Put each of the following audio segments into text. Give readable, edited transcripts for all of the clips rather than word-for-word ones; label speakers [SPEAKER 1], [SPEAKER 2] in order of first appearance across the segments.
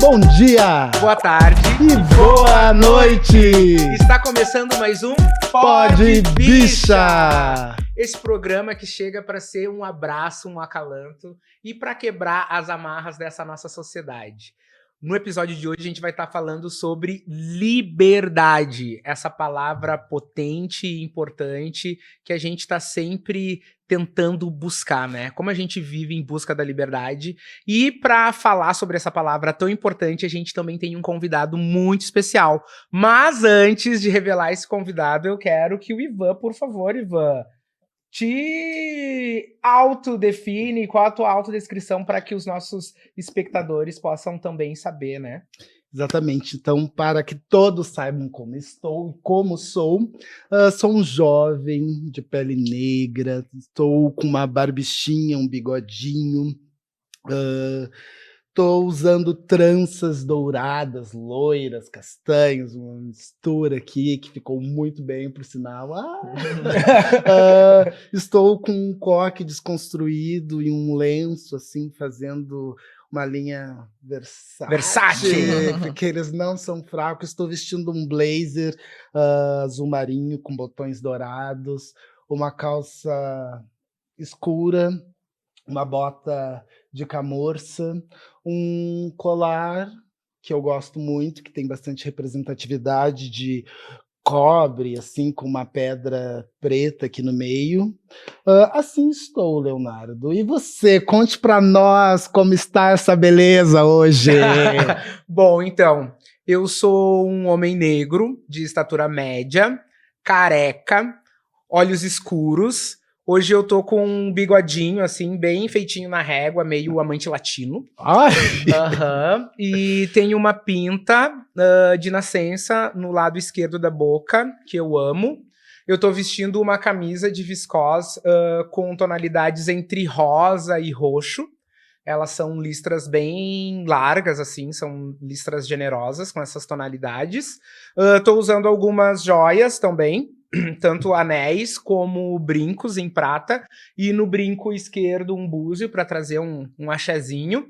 [SPEAKER 1] Bom dia!
[SPEAKER 2] Boa tarde
[SPEAKER 1] E boa noite!
[SPEAKER 2] Está começando mais um
[SPEAKER 1] Pode Bicha!
[SPEAKER 2] Esse programa que chega para ser um abraço, um acalanto e para quebrar as amarras dessa nossa sociedade. No episódio de hoje a gente vai estar falando sobre liberdade, essa palavra potente e importante que a gente está sempre tentando buscar, né? Como a gente vive em busca da liberdade. E para falar sobre essa palavra tão importante, a gente também tem um convidado muito especial. Mas antes de revelar esse convidado, eu quero que o Ivan, por favor, Ivan, te autodefine, qual a tua autodescrição para que os nossos espectadores possam também saber, né?
[SPEAKER 1] Exatamente. Então, para que todos saibam como estou e como sou, sou um jovem de pele negra, estou com uma barbichinha, um bigodinho, estou usando tranças douradas, loiras, castanhas, uma mistura aqui que ficou muito bem, por sinal. Estou com um coque desconstruído e um lenço, assim, fazendo uma linha Versace, porque eles não são fracos. Estou vestindo um blazer azul marinho com botões dourados, uma calça escura, uma bota de camurça, um colar que eu gosto muito, que tem bastante representatividade de cobre, assim, com uma pedra preta aqui no meio. Assim estou, Leonardo. E você, conte para nós como está essa beleza hoje.
[SPEAKER 2] Bom, então, eu sou um homem negro, de estatura média, careca, olhos escuros. Hoje eu tô com um bigodinho, assim, bem feitinho na régua, meio amante latino. E tenho uma pinta de nascença no lado esquerdo da boca, que eu amo. Eu tô vestindo uma camisa de viscose com tonalidades entre rosa e roxo. Elas são listras bem largas, assim, são listras generosas com essas tonalidades. Tô usando algumas joias também, tanto anéis como brincos em prata, e no brinco esquerdo um búzio para trazer um axezinho.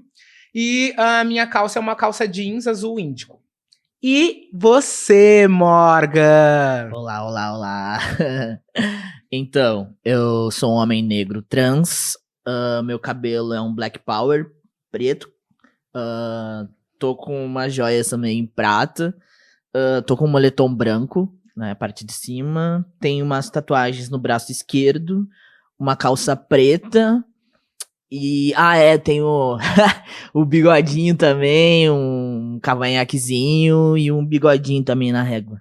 [SPEAKER 2] E a minha calça é uma calça jeans azul índigo. E você, Morgan?
[SPEAKER 3] Olá. Então, eu sou um homem negro trans, meu cabelo é um black power preto, tô com umas joias também em prata, tô com um moletom branco na parte de cima, tenho umas tatuagens no braço esquerdo, uma calça preta e, tenho o bigodinho também, um cavanhaquezinho e um bigodinho também na régua.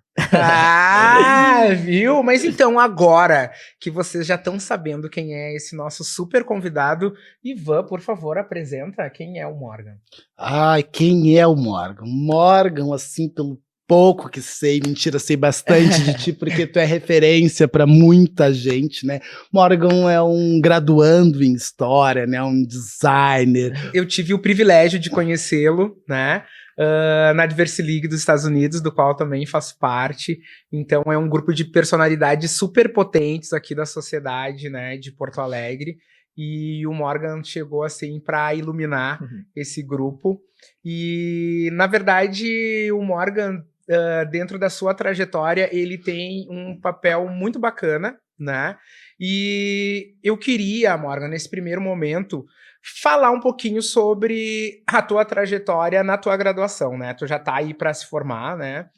[SPEAKER 2] Viu? Mas então, agora que vocês já estão sabendo quem é esse nosso super convidado, Ivan, por favor, apresenta quem é o Morgan.
[SPEAKER 1] Quem é o Morgan? Morgan, assim, pelo pouco que sei, mentira, sei bastante de ti, porque tu é referência para muita gente, né? Morgan é um graduando em história, né? Um designer.
[SPEAKER 2] Eu tive o privilégio de conhecê-lo, né? Na Diverse League dos Estados Unidos, do qual também faço parte. Então é um grupo de personalidades super potentes aqui da sociedade, né, de Porto Alegre. E o Morgan chegou assim para iluminar esse grupo. E na verdade o Morgan, dentro da sua trajetória, ele tem um papel muito bacana, né? E eu queria, Morgan, nesse primeiro momento, falar um pouquinho sobre a tua trajetória na tua graduação, né? Tu já tá aí para se formar, né?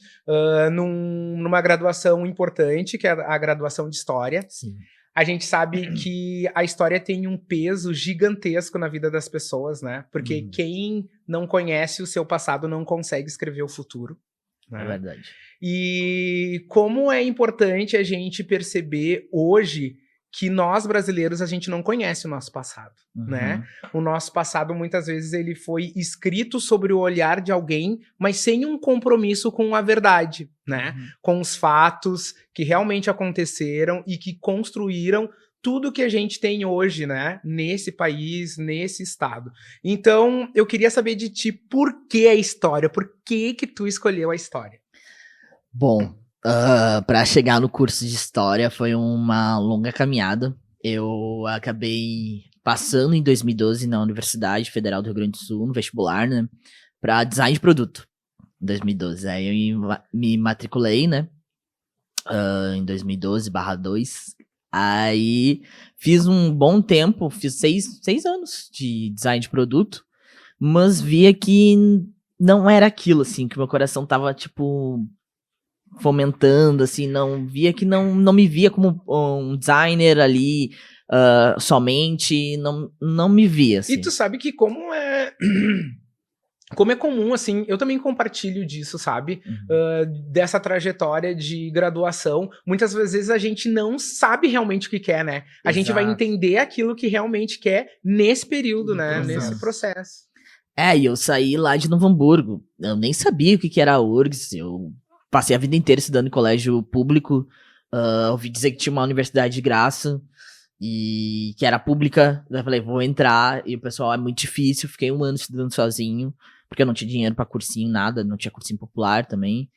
[SPEAKER 2] Numa graduação importante, que é a graduação de História.
[SPEAKER 3] Sim.
[SPEAKER 2] A gente sabe que a história tem um peso gigantesco na vida das pessoas, né? Porque quem não conhece o seu passado não consegue escrever o futuro. Né?
[SPEAKER 3] É verdade.
[SPEAKER 2] E como é importante a gente perceber hoje que nós brasileiros, a gente não conhece o nosso passado, né? O nosso passado, muitas vezes, ele foi escrito sobre o olhar de alguém, mas sem um compromisso com a verdade, né? Com os fatos que realmente aconteceram e que construíram tudo que a gente tem hoje, né? Nesse país, nesse estado. Então, eu queria saber de ti, por que a história? Por que tu escolheu a história?
[SPEAKER 3] Bom, para chegar no curso de História foi uma longa caminhada. Eu acabei passando em 2012 na Universidade Federal do Rio Grande do Sul, no vestibular, né? para design de produto, em 2012. Aí eu me matriculei, né, em 2012/2. Aí fiz um bom tempo, fiz 6 anos de design de produto, mas via que não era aquilo, assim, que meu coração tava, tipo, fomentando, assim, não me via como um designer ali somente, não me via, assim.
[SPEAKER 2] E tu sabe que como é comum, assim, eu também compartilho disso, sabe? Dessa trajetória de graduação. Muitas vezes a gente não sabe realmente o que quer, né? A gente vai entender aquilo que realmente quer nesse período, né? Nesse processo.
[SPEAKER 3] E eu saí lá de Novo Hamburgo. Eu nem sabia o que era a URGS. Eu passei a vida inteira estudando em colégio público. Ouvi dizer que tinha uma universidade de graça e que era pública. Eu falei, vou entrar. E o pessoal, é muito difícil. Fiquei 1 ano estudando sozinho, porque eu não tinha dinheiro pra cursinho, nada. Não tinha cursinho popular também.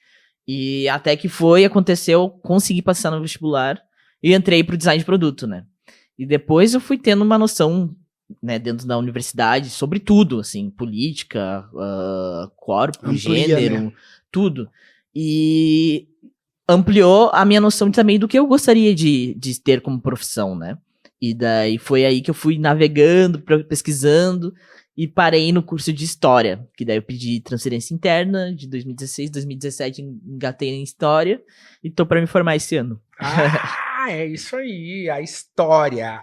[SPEAKER 3] E até que aconteceu, consegui passar no vestibular e entrei pro design de produto, né? E depois eu fui tendo uma noção, né, dentro da universidade, sobre tudo, assim, política, corpo, gênero, tudo. E ampliou a minha noção também do que eu gostaria de ter como profissão, né? E daí foi aí que eu fui navegando, pesquisando, e parei no curso de História, que daí eu pedi transferência interna de 2016, 2017 engatei em História, e tô pra me formar esse ano.
[SPEAKER 2] É isso aí, a história.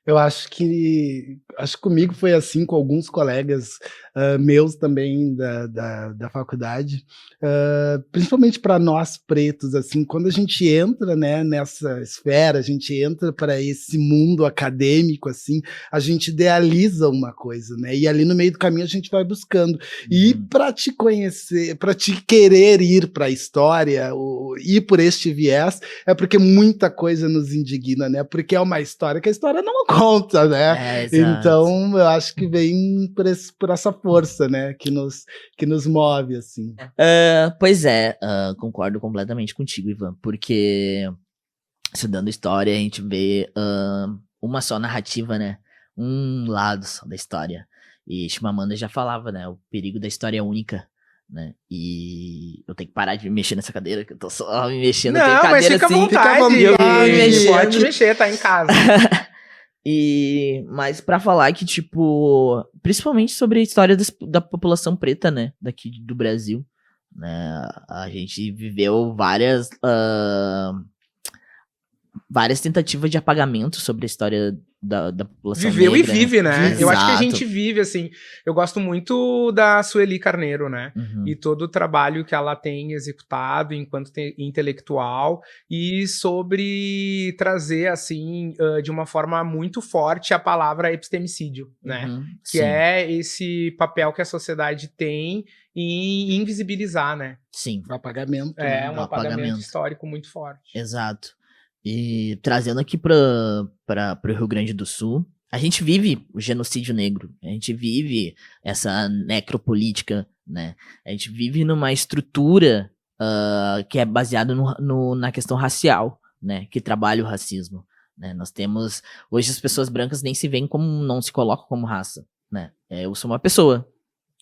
[SPEAKER 1] Eu acho que comigo foi assim, com alguns colegas meus também da faculdade, principalmente para nós pretos, assim, quando a gente entra, né, nessa esfera, a gente entra para esse mundo acadêmico, assim, a gente idealiza uma coisa, né, e ali no meio do caminho a gente vai buscando. E para te conhecer, para te querer ir para a história, ir por este viés, é porque muita coisa nos indigna, né? Porque é uma história que a história não conta, né? Então, eu acho que vem por essa força, né? Que nos move, assim.
[SPEAKER 3] Pois é, concordo completamente contigo, Ivan, porque estudando história, a gente vê uma só narrativa, né? Um lado só da história. E Chimamanda já falava, né? O perigo da história única. Né? E eu tenho que parar de me mexer nessa cadeira, que eu tô só me mexendo.
[SPEAKER 2] Não, mas fica à vontade. Pode mexer, tá em casa.
[SPEAKER 3] Mas pra falar que, tipo, principalmente sobre a história da população preta, né, daqui do Brasil, né, a gente viveu várias tentativas de apagamento sobre a história da população
[SPEAKER 2] Viveu
[SPEAKER 3] negra,
[SPEAKER 2] e vive, né?
[SPEAKER 3] Exato.
[SPEAKER 2] Eu acho que a gente vive, assim. Eu gosto muito da Sueli Carneiro, né? E todo o trabalho que ela tem executado enquanto intelectual e sobre trazer, assim, de uma forma muito forte a palavra epistemicídio, né? Que é esse papel que a sociedade tem em invisibilizar, né?
[SPEAKER 3] Sim.
[SPEAKER 1] O apagamento.
[SPEAKER 2] É, um apagamento histórico muito forte.
[SPEAKER 3] Exato. E trazendo aqui para o Rio Grande do Sul, a gente vive o genocídio negro, a gente vive essa necropolítica, né? A gente vive numa estrutura que é baseada na questão racial, né? Que trabalha o racismo, né? Nós temos... Hoje as pessoas brancas nem se veem como... não se colocam como raça, né? Eu sou uma pessoa.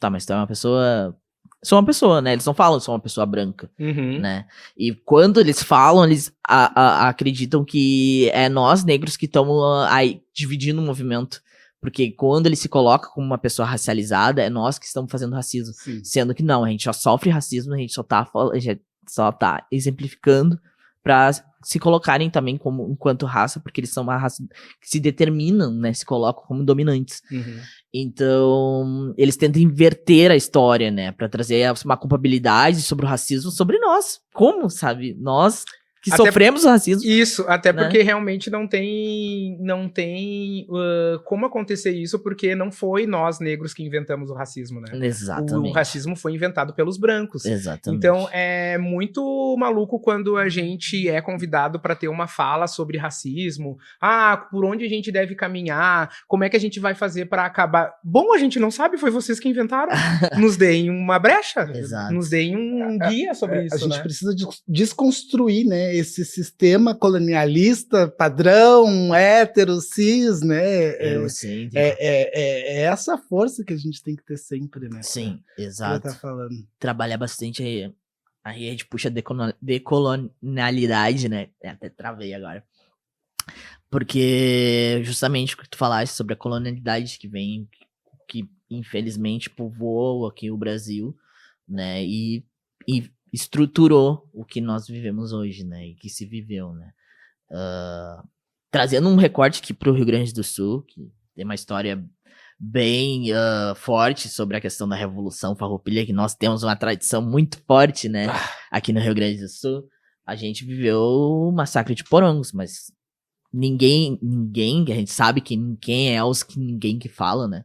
[SPEAKER 3] Tá, mas tu é uma pessoa... Sou uma pessoa, né? Eles não falam sou uma pessoa branca, né? E quando eles falam, eles acreditam que é nós negros que estamos aí dividindo o movimento. Porque quando ele se coloca como uma pessoa racializada, é nós que estamos fazendo racismo.
[SPEAKER 1] Sim.
[SPEAKER 3] Sendo que não, a gente só sofre racismo, a gente só tá exemplificando pra se colocarem também como enquanto raça, porque eles são uma raça que se determinam, né? Se colocam como dominantes. Então, eles tentam inverter a história, né? Pra trazer uma culpabilidade sobre o racismo sobre nós. Como, sabe? Nós que sofremos o racismo.
[SPEAKER 2] Isso, até
[SPEAKER 3] né?
[SPEAKER 2] porque realmente não tem como acontecer isso, porque não foi nós negros que inventamos o racismo, né?
[SPEAKER 3] Exatamente.
[SPEAKER 2] O racismo foi inventado pelos brancos.
[SPEAKER 3] Exatamente.
[SPEAKER 2] Então é muito maluco quando a gente é convidado para ter uma fala sobre racismo. Por onde a gente deve caminhar? Como é que a gente vai fazer para acabar? Bom, a gente não sabe, foi vocês que inventaram. Nos deem uma brecha.
[SPEAKER 3] Exato.
[SPEAKER 2] Nos deem um guia sobre isso,
[SPEAKER 1] A gente precisa desconstruir, né? esse sistema colonialista, padrão, hétero, cis, né?
[SPEAKER 3] Eu sei.
[SPEAKER 1] É essa força que a gente tem que ter sempre, né?
[SPEAKER 3] Sim,
[SPEAKER 1] Pra
[SPEAKER 3] exato.
[SPEAKER 1] tá falando.
[SPEAKER 3] Trabalhar bastante aí a gente puxa decolonialidade, né? Até travei agora. Porque justamente o que tu falaste sobre a colonialidade que infelizmente povoou aqui o Brasil, né? E estruturou o que nós vivemos hoje, né? E que se viveu, né? Trazendo um recorte aqui pro Rio Grande do Sul, que tem uma história bem forte sobre a questão da Revolução Farroupilha, que nós temos uma tradição muito forte, né? Aqui no Rio Grande do Sul. A gente viveu o massacre de Porongos, mas ninguém, que a gente sabe que quem é os que ninguém que fala, né?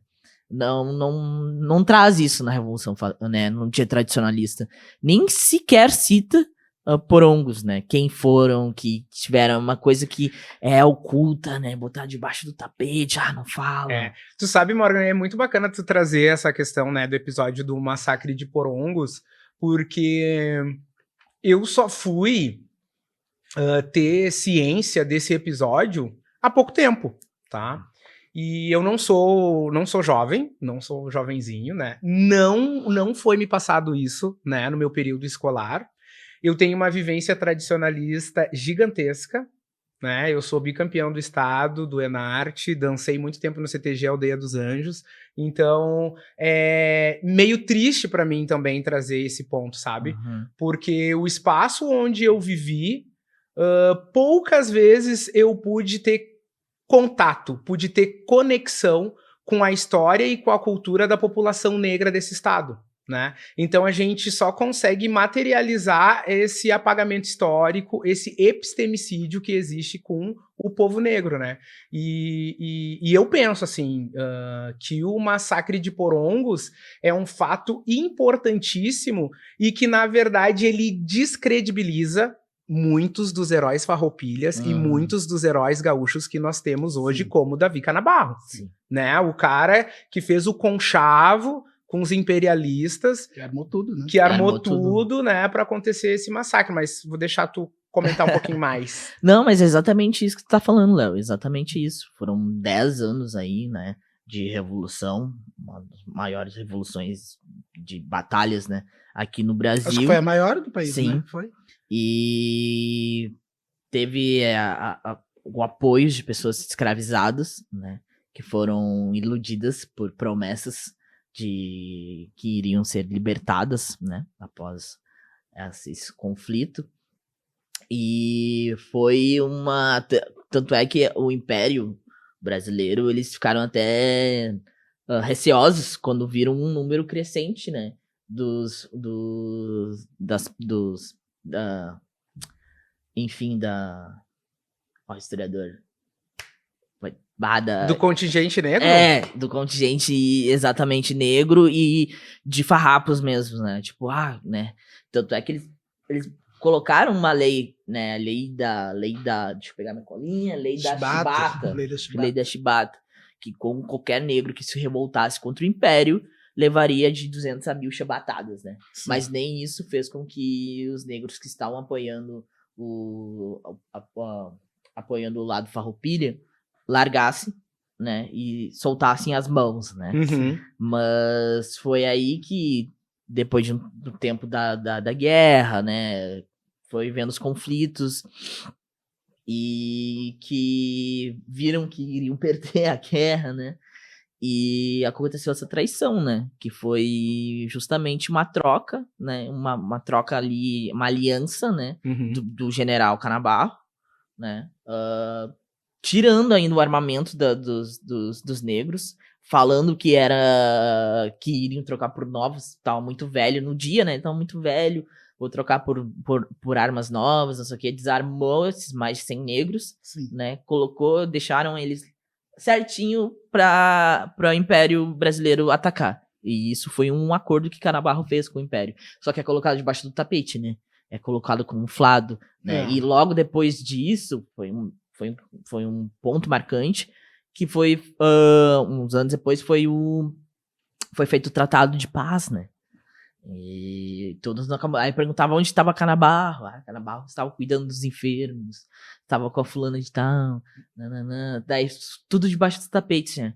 [SPEAKER 3] Não traz isso na Revolução, né? No dia tradicionalista. Nem sequer cita porongos, né? Quem foram, que tiveram uma coisa que é oculta, né? Botar debaixo do tapete, não fala.
[SPEAKER 2] Tu sabe, Morgan, é muito bacana tu trazer essa questão, né, do episódio do massacre de Porongos, porque eu só fui ter ciência desse episódio há pouco tempo, tá? E eu não sou jovem, não sou jovenzinho, né? Não foi me passado isso, né, no meu período escolar. Eu tenho uma vivência tradicionalista gigantesca, né? Eu sou bicampeão do estado, do Enarte, dancei muito tempo no CTG Aldeia dos Anjos, então é meio triste para mim também trazer esse ponto, sabe? Porque o espaço onde eu vivi, poucas vezes eu pude ter contato, pude ter conexão com a história e com a cultura da população negra desse estado, né? Então a gente só consegue materializar esse apagamento histórico, esse epistemicídio que existe com o povo negro, né? E eu penso assim, que o massacre de Porongos é um fato importantíssimo e que, na verdade, ele descredibiliza muitos dos heróis farroupilhas e muitos dos heróis gaúchos que nós temos hoje, como Davi Canabarro, né? O cara que fez o conchavo com os imperialistas,
[SPEAKER 1] que armou tudo, né?
[SPEAKER 2] Que armou tudo, né, para acontecer esse massacre. Mas vou deixar tu comentar um pouquinho mais.
[SPEAKER 3] Não, mas é exatamente isso que tu tá falando, Léo. Exatamente isso. Foram 10 anos aí, né, de revolução, uma das maiores revoluções de batalhas, né, aqui no Brasil.
[SPEAKER 1] Acho que foi a maior do país,
[SPEAKER 3] Sim.
[SPEAKER 1] né? Foi.
[SPEAKER 3] E teve o apoio de pessoas escravizadas, né, que foram iludidas por promessas de que iriam ser libertadas, né, após esse conflito. E foi tanto é que o Império Brasileiro, eles ficaram até receosos quando viram um número crescente, né, o historiador
[SPEAKER 2] do contingente negro?
[SPEAKER 3] Do contingente exatamente negro e de farrapos mesmo, né? Tipo, né? Tanto é que eles colocaram uma lei, né? Lei da deixa eu pegar minha colinha, lei da chibata. Lei da chibata. Que com qualquer negro que se revoltasse contra o Império, levaria de 200 a 1000 chibatadas, né? Sim. Mas nem isso fez com que os negros que estavam apoiando o lado farroupilha largassem, né, e soltassem as mãos, né. Mas foi aí que, depois do tempo da guerra, né, foi vendo os conflitos e que viram que iriam perder a guerra, né, e aconteceu essa traição, né, que foi justamente uma troca, né, uma troca ali, uma aliança, né, do general Canabarro, né, tirando ainda o armamento dos negros, falando que iriam trocar por novos, tava muito velho no dia, né, tava muito velho, vou trocar por armas novas, não sei o que, desarmou esses mais de 100 negros, né, deixaram eles certinho para o Império Brasileiro atacar, e isso foi um acordo que Canabarro fez com o Império, só que é colocado debaixo do tapete, né, é colocado camuflado, né, e logo depois disso, foi um ponto marcante, que foi, uns anos depois, foi feito o Tratado de Paz, né? E todos no acampamento. Aí perguntava onde estava Canabarro. Canabarro estava cuidando dos enfermos. Estava com a fulana de tal. Nananã. Daí tudo debaixo do tapete, né?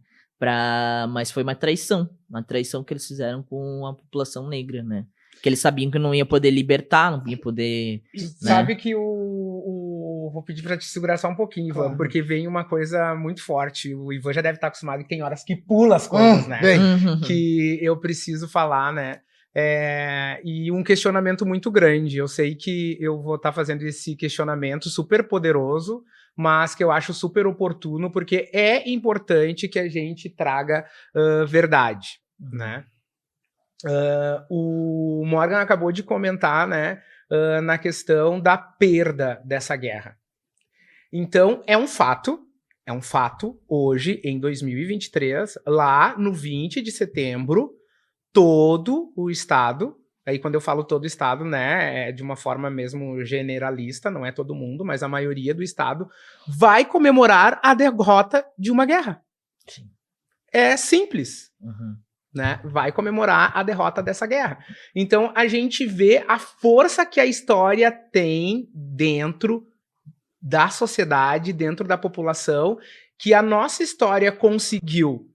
[SPEAKER 3] Mas foi uma traição. Uma traição que eles fizeram com a população negra, né? Que eles sabiam que não ia poder libertar, não ia poder...
[SPEAKER 2] Sabe que vou pedir pra te segurar só um pouquinho, Ivan,
[SPEAKER 1] Claro.
[SPEAKER 2] porque vem uma coisa muito forte. O Ivan já deve estar acostumado que tem horas que pula as coisas, né?
[SPEAKER 1] Bem,
[SPEAKER 2] Que eu preciso falar, né? E um questionamento muito grande. Eu sei que eu vou estar fazendo esse questionamento super poderoso, mas que eu acho super oportuno, porque é importante que a gente traga verdade, né? O Morgan acabou de comentar, né, na questão da perda dessa guerra. Então, é um fato hoje, em 2023, lá no 20 de setembro, todo o estado, aí quando eu falo todo o estado, né, é de uma forma mesmo generalista, não é todo mundo, mas a maioria do estado, vai comemorar a derrota de uma guerra.
[SPEAKER 3] Sim.
[SPEAKER 2] É simples.
[SPEAKER 3] Uhum.
[SPEAKER 2] Né, vai comemorar a derrota dessa guerra. Então, a gente vê a força que a história tem dentro da sociedade, dentro da população, que a nossa história conseguiu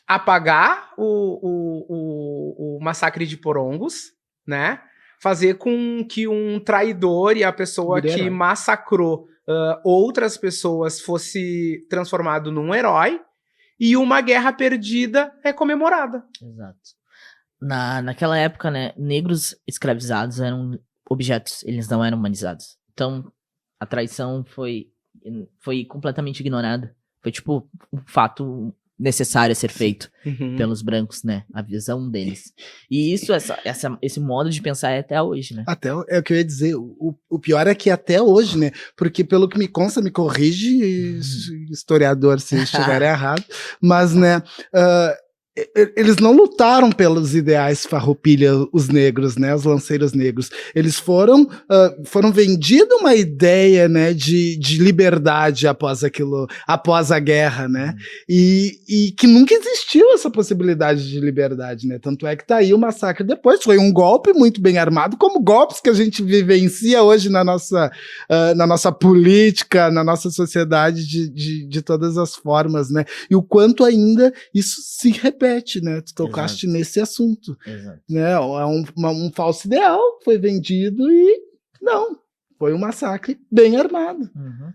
[SPEAKER 2] apagar o massacre de Porongos, né? Fazer com que um traidor e a pessoa que massacrou outras pessoas fosse transformado num herói, e uma guerra perdida é comemorada.
[SPEAKER 3] Exato. Naquela época, né, negros escravizados eram objetos, eles não eram humanizados. Então, a traição foi completamente ignorada. Foi tipo um fato necessário a ser feito pelos brancos, né? A visão deles. E isso, esse modo de pensar é até hoje, né?
[SPEAKER 1] Até é o que eu ia dizer. O pior é que até hoje, né? Porque pelo que me consta, me corrige, historiador, se estiver errado, mas, né? Eles não lutaram pelos ideais farroupilha, os negros, né? Os lanceiros negros. Eles foram vendidos uma ideia, né? De liberdade após a guerra, né? E que nunca existiu essa possibilidade de liberdade, né? Tanto é que tá aí o massacre depois. Foi um golpe muito bem armado, como golpes que a gente vivencia hoje na nossa política, na nossa sociedade de todas as formas, né? E o quanto ainda isso se repete, né? Tu tocaste nesse assunto.
[SPEAKER 3] Exato.
[SPEAKER 1] Né? É um falso ideal, foi vendido e não, foi um massacre bem armado.
[SPEAKER 3] Uhum.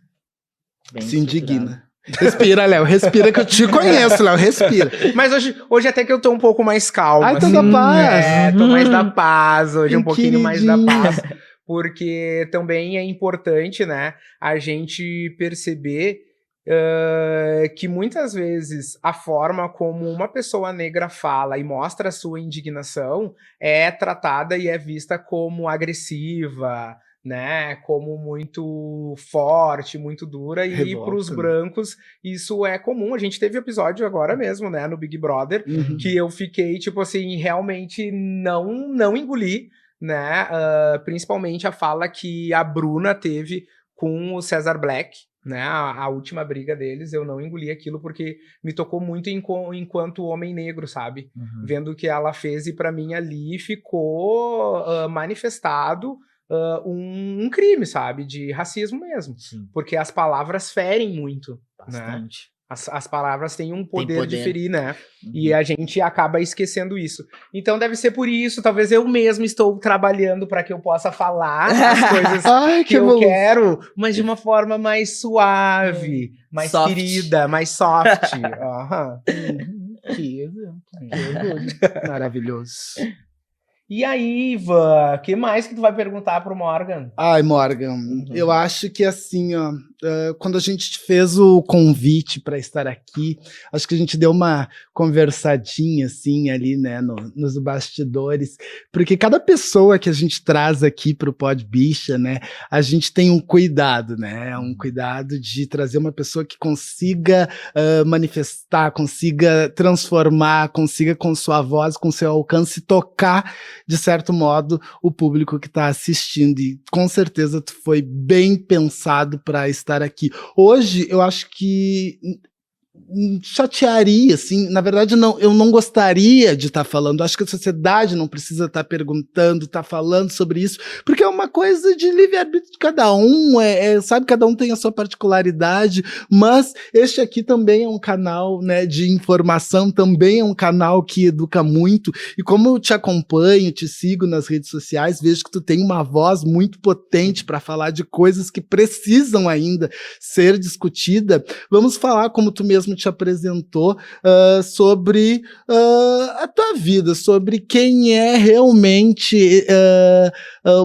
[SPEAKER 3] Bem
[SPEAKER 1] se indigna. Respira, Léo, respira que eu te conheço, Léo, respira.
[SPEAKER 2] Mas hoje até que eu tô um pouco mais calmo.
[SPEAKER 1] Ai, tô da paz.
[SPEAKER 2] Tô mais da paz, hoje um pouquinho mais da
[SPEAKER 1] Queridinha.
[SPEAKER 2] paz. Porque também é importante, né, a gente perceber que muitas vezes a forma como uma pessoa negra fala e mostra a sua indignação é tratada e é vista como agressiva, né, como muito forte, muito dura, e para os brancos isso é comum. A gente teve episódio agora mesmo, né, no Big Brother, que eu fiquei, tipo assim, realmente não engoli, né, principalmente a fala que a Bruna teve com o César Black, né, a última briga deles, eu não engoli aquilo porque me tocou muito enquanto homem negro, sabe? Vendo o que ela fez, e para mim ali ficou manifestado um crime, sabe? De racismo mesmo.
[SPEAKER 3] Sim.
[SPEAKER 2] Porque as palavras ferem muito.
[SPEAKER 3] Bastante.
[SPEAKER 2] Né? As palavras têm um poder de
[SPEAKER 3] poder.
[SPEAKER 2] ferir, né? E a gente acaba esquecendo isso. Então deve ser por isso, talvez eu mesmo estou trabalhando para que eu possa falar as coisas
[SPEAKER 1] Ai,
[SPEAKER 2] que eu quero, mas de uma forma mais suave, mais
[SPEAKER 3] Soft.
[SPEAKER 2] querida, mais soft. Aham.
[SPEAKER 1] Que exemplo. Maravilhoso.
[SPEAKER 2] E aí, Ivan, o que mais que tu vai perguntar pro Morgan?
[SPEAKER 1] Ai, Morgan, eu acho que assim, ó, quando a gente fez o convite para estar aqui, acho que a gente deu uma conversadinha assim ali, né, nos bastidores, porque cada pessoa que a gente traz aqui pro Pod Bicha, né, a gente tem um cuidado, né, um cuidado de trazer uma pessoa que consiga manifestar, consiga transformar, consiga com sua voz, com seu alcance tocar de certo modo, o público que está assistindo. E com certeza tu foi bem pensado para estar aqui. Hoje, eu acho que chatearia, assim, na verdade não, eu não gostaria de estar falando, acho que a sociedade não precisa estar perguntando, estar falando sobre isso, porque é uma coisa de livre-arbítrio de cada um, sabe, cada um tem a sua particularidade, mas este aqui também é um canal, né, de informação, também é um canal que educa muito, e como eu te acompanho, te sigo nas redes sociais, vejo que tu tem uma voz muito potente para falar de coisas que precisam ainda ser discutida. Vamos falar, como tu mesmo te apresentou, sobre a tua vida, sobre quem é realmente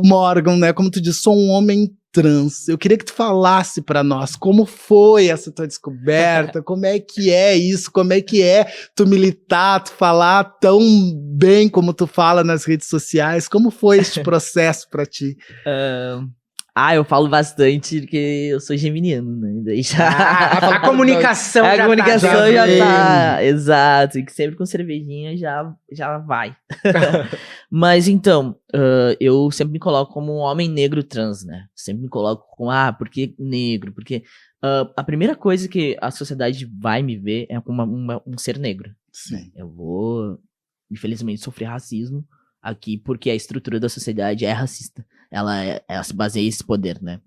[SPEAKER 1] Morgan, né? Como tu disse, sou um homem trans. Eu queria que tu falasse para nós como foi essa tua descoberta, como é que é isso, como é que é tu militar, tu falar tão bem como tu fala nas redes sociais, como foi este processo para ti?
[SPEAKER 3] Eu falo bastante porque eu sou geminiano, né? Daí já...
[SPEAKER 2] a comunicação já
[SPEAKER 3] a comunicação
[SPEAKER 2] tá,
[SPEAKER 3] já tá, exato. E que sempre com cervejinha já vai. Mas então, eu sempre me coloco como um homem negro trans, né? Sempre me coloco como, porque negro? Porque a primeira coisa que a sociedade vai me ver é como um ser negro.
[SPEAKER 1] Sim.
[SPEAKER 3] Eu vou, infelizmente, sofrer racismo aqui porque a estrutura da sociedade é racista. Ela se baseia nesse poder, né?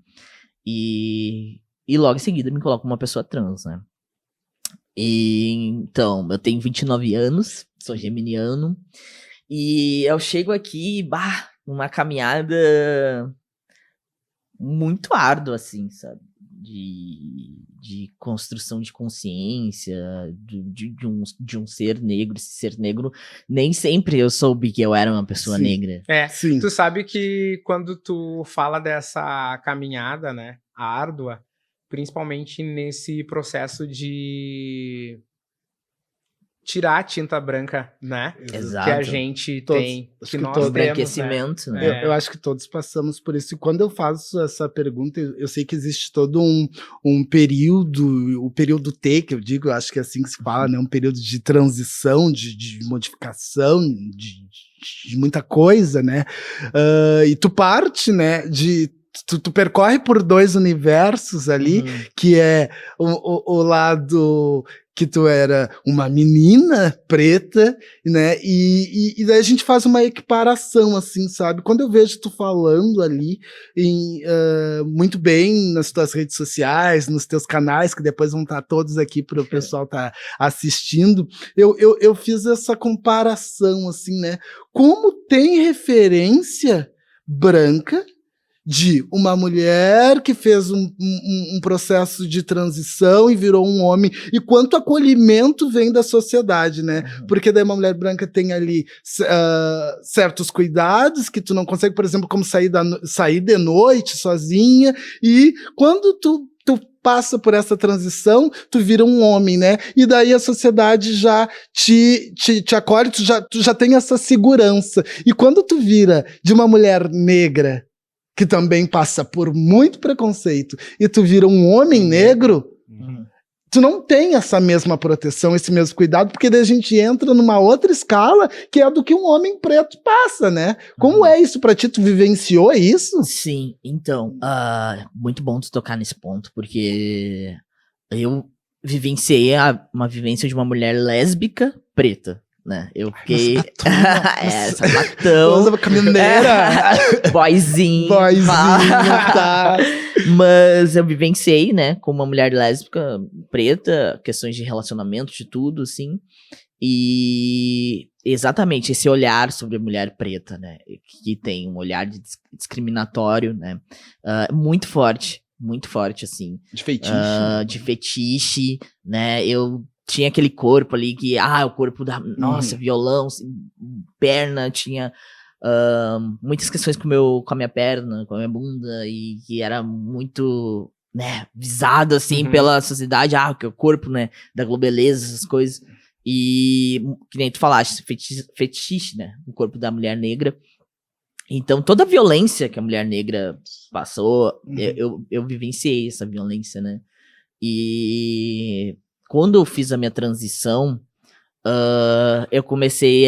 [SPEAKER 3] E logo em seguida me coloco como uma pessoa trans, né? E então, eu tenho 29 anos, sou geminiano, e eu chego aqui, numa caminhada muito árdua, assim, sabe? De construção de consciência, de um ser negro. Esse ser negro, nem sempre eu soube que eu era uma pessoa negra.
[SPEAKER 1] Sim.
[SPEAKER 2] Tu sabe que quando tu fala dessa caminhada, né, árdua, principalmente nesse processo de tirar a tinta branca, né?
[SPEAKER 3] Exato.
[SPEAKER 2] Que a gente tem, que nós temos,
[SPEAKER 3] embranquecimento, né?
[SPEAKER 1] Eu acho que todos passamos por isso. E quando eu faço essa pergunta, eu sei que existe todo um período, o período T, que eu digo, eu acho que é assim que se fala, né? Um período de transição, de modificação, de muita coisa, né? E tu parte, né, Tu percorre por dois universos ali, que é o lado que tu era uma menina preta, né, e daí a gente faz uma equiparação, assim, sabe? Quando eu vejo tu falando ali muito bem nas tuas redes sociais, nos teus canais, que depois vão estar todos aqui para o pessoal estar assistindo, eu fiz essa comparação, assim, né? Como tem referência branca de uma mulher que fez um processo de transição e virou um homem, e quanto acolhimento vem da sociedade, né? Porque daí uma mulher branca tem ali certos cuidados que tu não consegue, por exemplo, como sair de noite sozinha, e quando tu passa por essa transição, tu vira um homem, né? E daí a sociedade já te acolhe, tu já tem essa segurança. E quando tu vira de uma mulher negra, que também passa por muito preconceito, e tu vira um homem negro, tu não tem essa mesma proteção, esse mesmo cuidado, porque daí a gente entra numa outra escala, que é do que um homem preto passa, né? Como é isso pra ti? Tu vivenciou isso?
[SPEAKER 3] Sim, então, muito bom tu tocar nesse ponto, porque eu vivenciei uma vivência de uma mulher lésbica preta, né? Eu fiquei... sapatão.
[SPEAKER 1] Caminhoneira.
[SPEAKER 3] Boyzinho.
[SPEAKER 1] Tá.
[SPEAKER 3] Mas eu vivenciei, né, como uma mulher lésbica preta, questões de relacionamento, de tudo, assim. E exatamente esse olhar sobre a mulher preta, né, que tem um olhar discriminatório, né, muito forte, assim.
[SPEAKER 1] De fetiche.
[SPEAKER 3] De fetiche, né, eu tinha aquele corpo ali que, o corpo da, nossa, violão, perna, tinha muitas questões com a minha perna, com a minha bunda, e que era muito, né, visado, assim, pela sociedade, que é o corpo, né, da globeleza, essas coisas, e, que nem tu falaste, fetiche, né, o corpo da mulher negra. Então, toda a violência que a mulher negra passou, eu vivenciei essa violência, né, e quando eu fiz a minha transição, eu comecei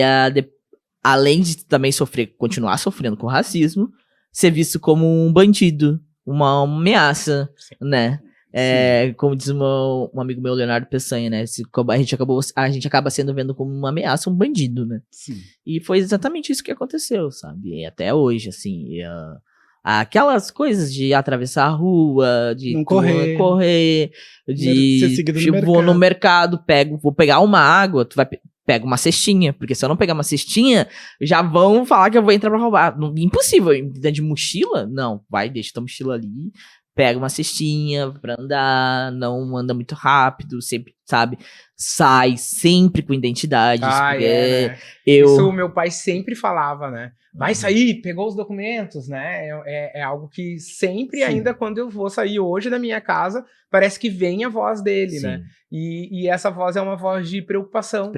[SPEAKER 3] além de também continuar sofrendo com racismo, ser visto como um bandido, uma ameaça, né? Como diz um amigo meu, Leonardo Peçanha, né? A gente acaba sendo vendo como uma ameaça, um bandido, né?
[SPEAKER 1] Sim.
[SPEAKER 3] E foi exatamente isso que aconteceu, sabe? E até hoje, assim, aquelas coisas de atravessar a rua, de
[SPEAKER 1] Não
[SPEAKER 3] tu correr,
[SPEAKER 1] Ser
[SPEAKER 3] de
[SPEAKER 1] seguido no
[SPEAKER 3] vou no
[SPEAKER 1] mercado.
[SPEAKER 3] mercado, vou pegar uma água, tu vai pega uma cestinha, porque se eu não pegar uma cestinha, já vão falar que eu vou entrar pra roubar. Impossível, de mochila? Não, vai, deixa tua mochila ali, pega uma cestinha pra andar, não anda muito rápido, sempre, sabe? Sai sempre com identidades, porque
[SPEAKER 2] né?
[SPEAKER 3] eu...
[SPEAKER 2] Isso o meu pai sempre falava, né? Vai sair, pegou os documentos, né? É algo que sempre, ainda quando eu vou sair hoje da minha casa, parece que vem a voz dele, né? E essa voz é uma voz de preocupação.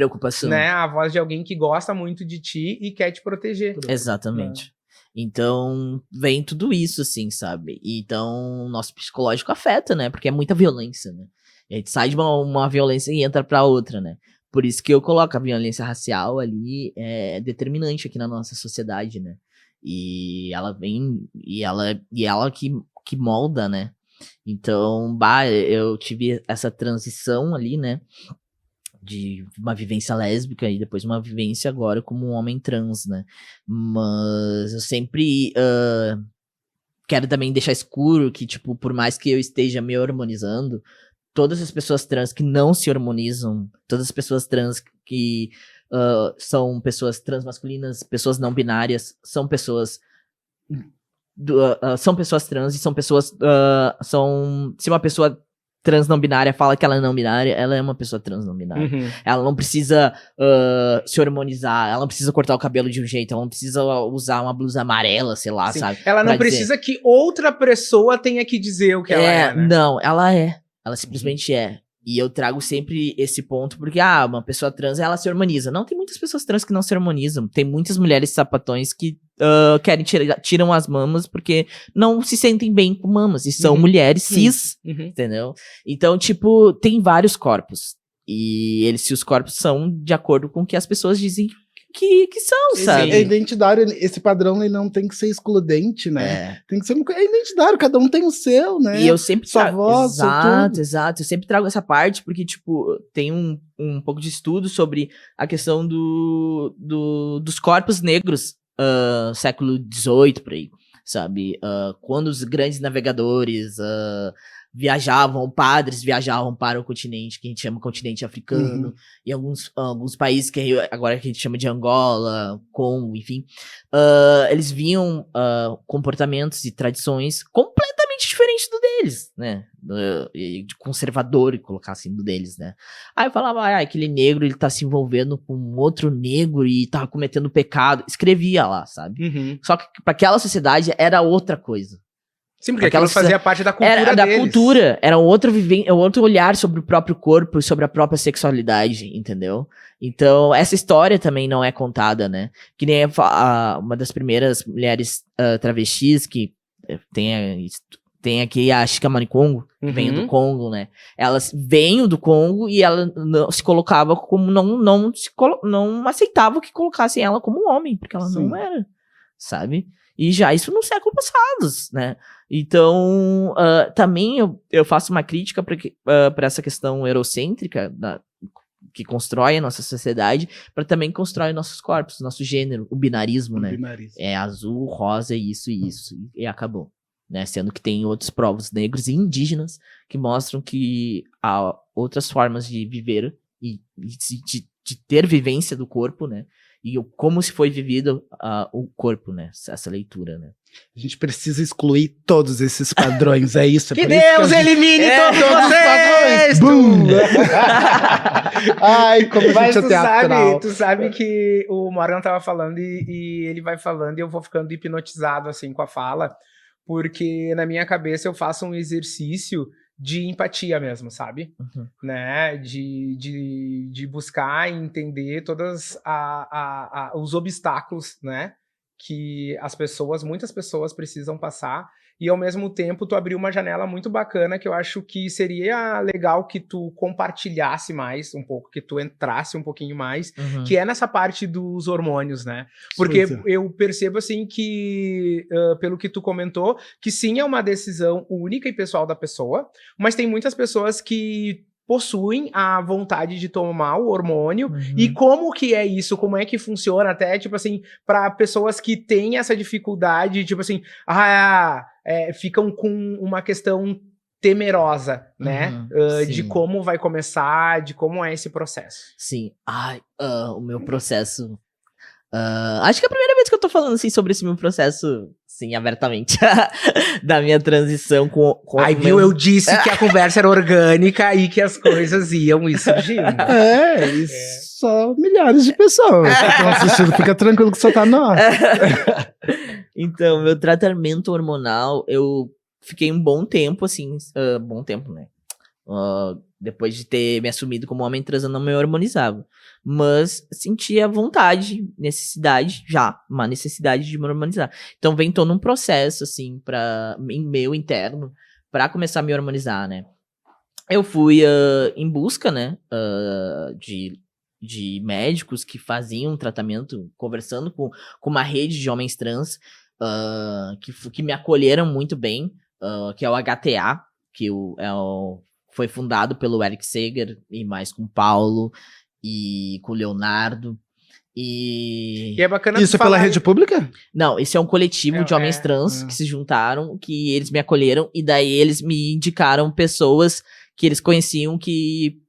[SPEAKER 2] Né? A voz de alguém que gosta muito de ti e quer te proteger.
[SPEAKER 3] Exatamente. Né? Então, vem tudo isso, assim, sabe? Então, o nosso psicológico afeta, né? Porque é muita violência, né? A gente sai de uma violência e entra pra outra, né? Por isso que eu coloco a violência racial ali, é determinante aqui na nossa sociedade, né? E ela vem, e ela que molda, né? Então, eu tive essa transição ali, né? De uma vivência lésbica e depois uma vivência agora como um homem trans, né? Mas eu sempre quero também deixar escuro que, tipo, por mais que eu esteja me hormonizando, todas as pessoas trans que não se hormonizam, todas as pessoas trans que são pessoas transmasculinas, pessoas não binárias, são pessoas trans e são pessoas se uma pessoa trans não binária fala que ela é não binária, ela é uma pessoa trans não binária. Ela não precisa se hormonizar, ela não precisa cortar o cabelo de um jeito, ela não precisa usar uma blusa amarela, sei lá, sabe?
[SPEAKER 2] Ela não precisa que outra pessoa tenha que dizer o que ela é, né?
[SPEAKER 3] Não, ela é. Ela simplesmente é. E eu trago sempre esse ponto, porque, uma pessoa trans, ela se hormoniza. Não, tem muitas pessoas trans que não se hormonizam. Tem muitas mulheres sapatões que tiram as mamas porque não se sentem bem com mamas. E são mulheres cis, entendeu? Então, tipo, tem vários corpos. E se os corpos são de acordo com o que as pessoas dizem que são, sabe?
[SPEAKER 1] É identitário, esse padrão ele não tem que ser excludente, né? Tem que ser identitário, cada um tem o seu, né?
[SPEAKER 3] E eu sempre
[SPEAKER 1] sua voz,
[SPEAKER 3] exato. Eu sempre trago essa parte porque, tipo, tem um pouco de estudo sobre a questão dos corpos negros século XVIII, por aí, sabe? Quando os grandes navegadores padres viajavam para o continente, que a gente chama continente africano, e alguns países que agora que a gente chama de Angola, Congo, enfim, eles viam comportamentos e tradições completamente diferentes do deles, né? De conservador, e colocar assim, do deles, né? Aí eu falava, aquele negro, ele tá se envolvendo com outro negro e tava cometendo pecado. Escrevia lá, sabe? Só que pra aquela sociedade era outra coisa.
[SPEAKER 2] Sim, porque aquilo fazia parte da cultura deles.
[SPEAKER 3] Era da cultura, era outro olhar sobre o próprio corpo e sobre a própria sexualidade, entendeu? Então, essa história também não é contada, né? Que nem uma das primeiras mulheres travestis que tem aqui a Chikamani Congo, que veio do Congo, né? Elas veio do Congo e ela não se colocava como, não aceitava que colocassem ela como um homem, porque ela não era, sabe? E já isso no século passado, né? Então, também eu faço uma crítica para essa questão eurocêntrica que constrói a nossa sociedade, para também constrói nossos corpos, nosso gênero, o binarismo, né? É azul, rosa, isso e isso, e acabou. Né? Sendo que tem outros povos negros e indígenas que mostram que há outras formas de viver e de ter vivência do corpo, né? E como se foi vivido o corpo, né? Essa leitura, né?
[SPEAKER 1] A gente precisa excluir todos esses padrões, é isso.
[SPEAKER 2] Que Deus elimine todos vocês!
[SPEAKER 1] Bum! Ai, como a gente é teatral.
[SPEAKER 2] Tu sabe que o Morgan tava falando e ele vai falando e eu vou ficando hipnotizado, assim, com a fala, porque na minha cabeça eu faço um exercício de empatia mesmo, sabe? Né? De buscar e entender todos os obstáculos, né? Que muitas pessoas precisam passar e ao mesmo tempo tu abriu uma janela muito bacana que eu acho que seria legal que tu compartilhasse mais um pouco, que tu entrasse um pouquinho mais, que é nessa parte dos hormônios, né? Porque eu percebo assim que, pelo que tu comentou, que sim, é uma decisão única e pessoal da pessoa, mas tem muitas pessoas que possuem a vontade de tomar o hormônio, e como que é isso, como é que funciona, até, tipo assim, para pessoas que têm essa dificuldade, tipo assim, ficam com uma questão temerosa, né, de como vai começar, de como é esse processo.
[SPEAKER 3] Sim, o meu processo... acho que é a primeira vez que eu tô falando, assim, sobre esse meu processo, sim, abertamente, da minha transição com
[SPEAKER 2] Aí, viu, eu disse que a conversa era orgânica e que as coisas iam ir surgindo.
[SPEAKER 1] Só milhares de pessoas que estão assistindo, fica tranquilo que só tá nós.
[SPEAKER 3] Então, meu tratamento hormonal, eu fiquei um bom tempo, assim, bom tempo, né? Depois de ter me assumido como homem trans, eu não me hormonizava. Mas sentia vontade, uma necessidade de me hormonizar. Então vem todo um processo, assim, meu interno, pra começar a me hormonizar, né? Eu fui em busca, né, de médicos que faziam tratamento, conversando com uma rede de homens trans, que me acolheram muito bem, que é o HTA, que foi fundado pelo Eric Seger, e mais com o Paulo e com o Leonardo. E
[SPEAKER 2] é bacana.
[SPEAKER 1] Isso é pela rede pública?
[SPEAKER 3] Não, esse é um coletivo de homens trans que se juntaram, que eles me acolheram, e daí eles me indicaram pessoas que eles conheciam que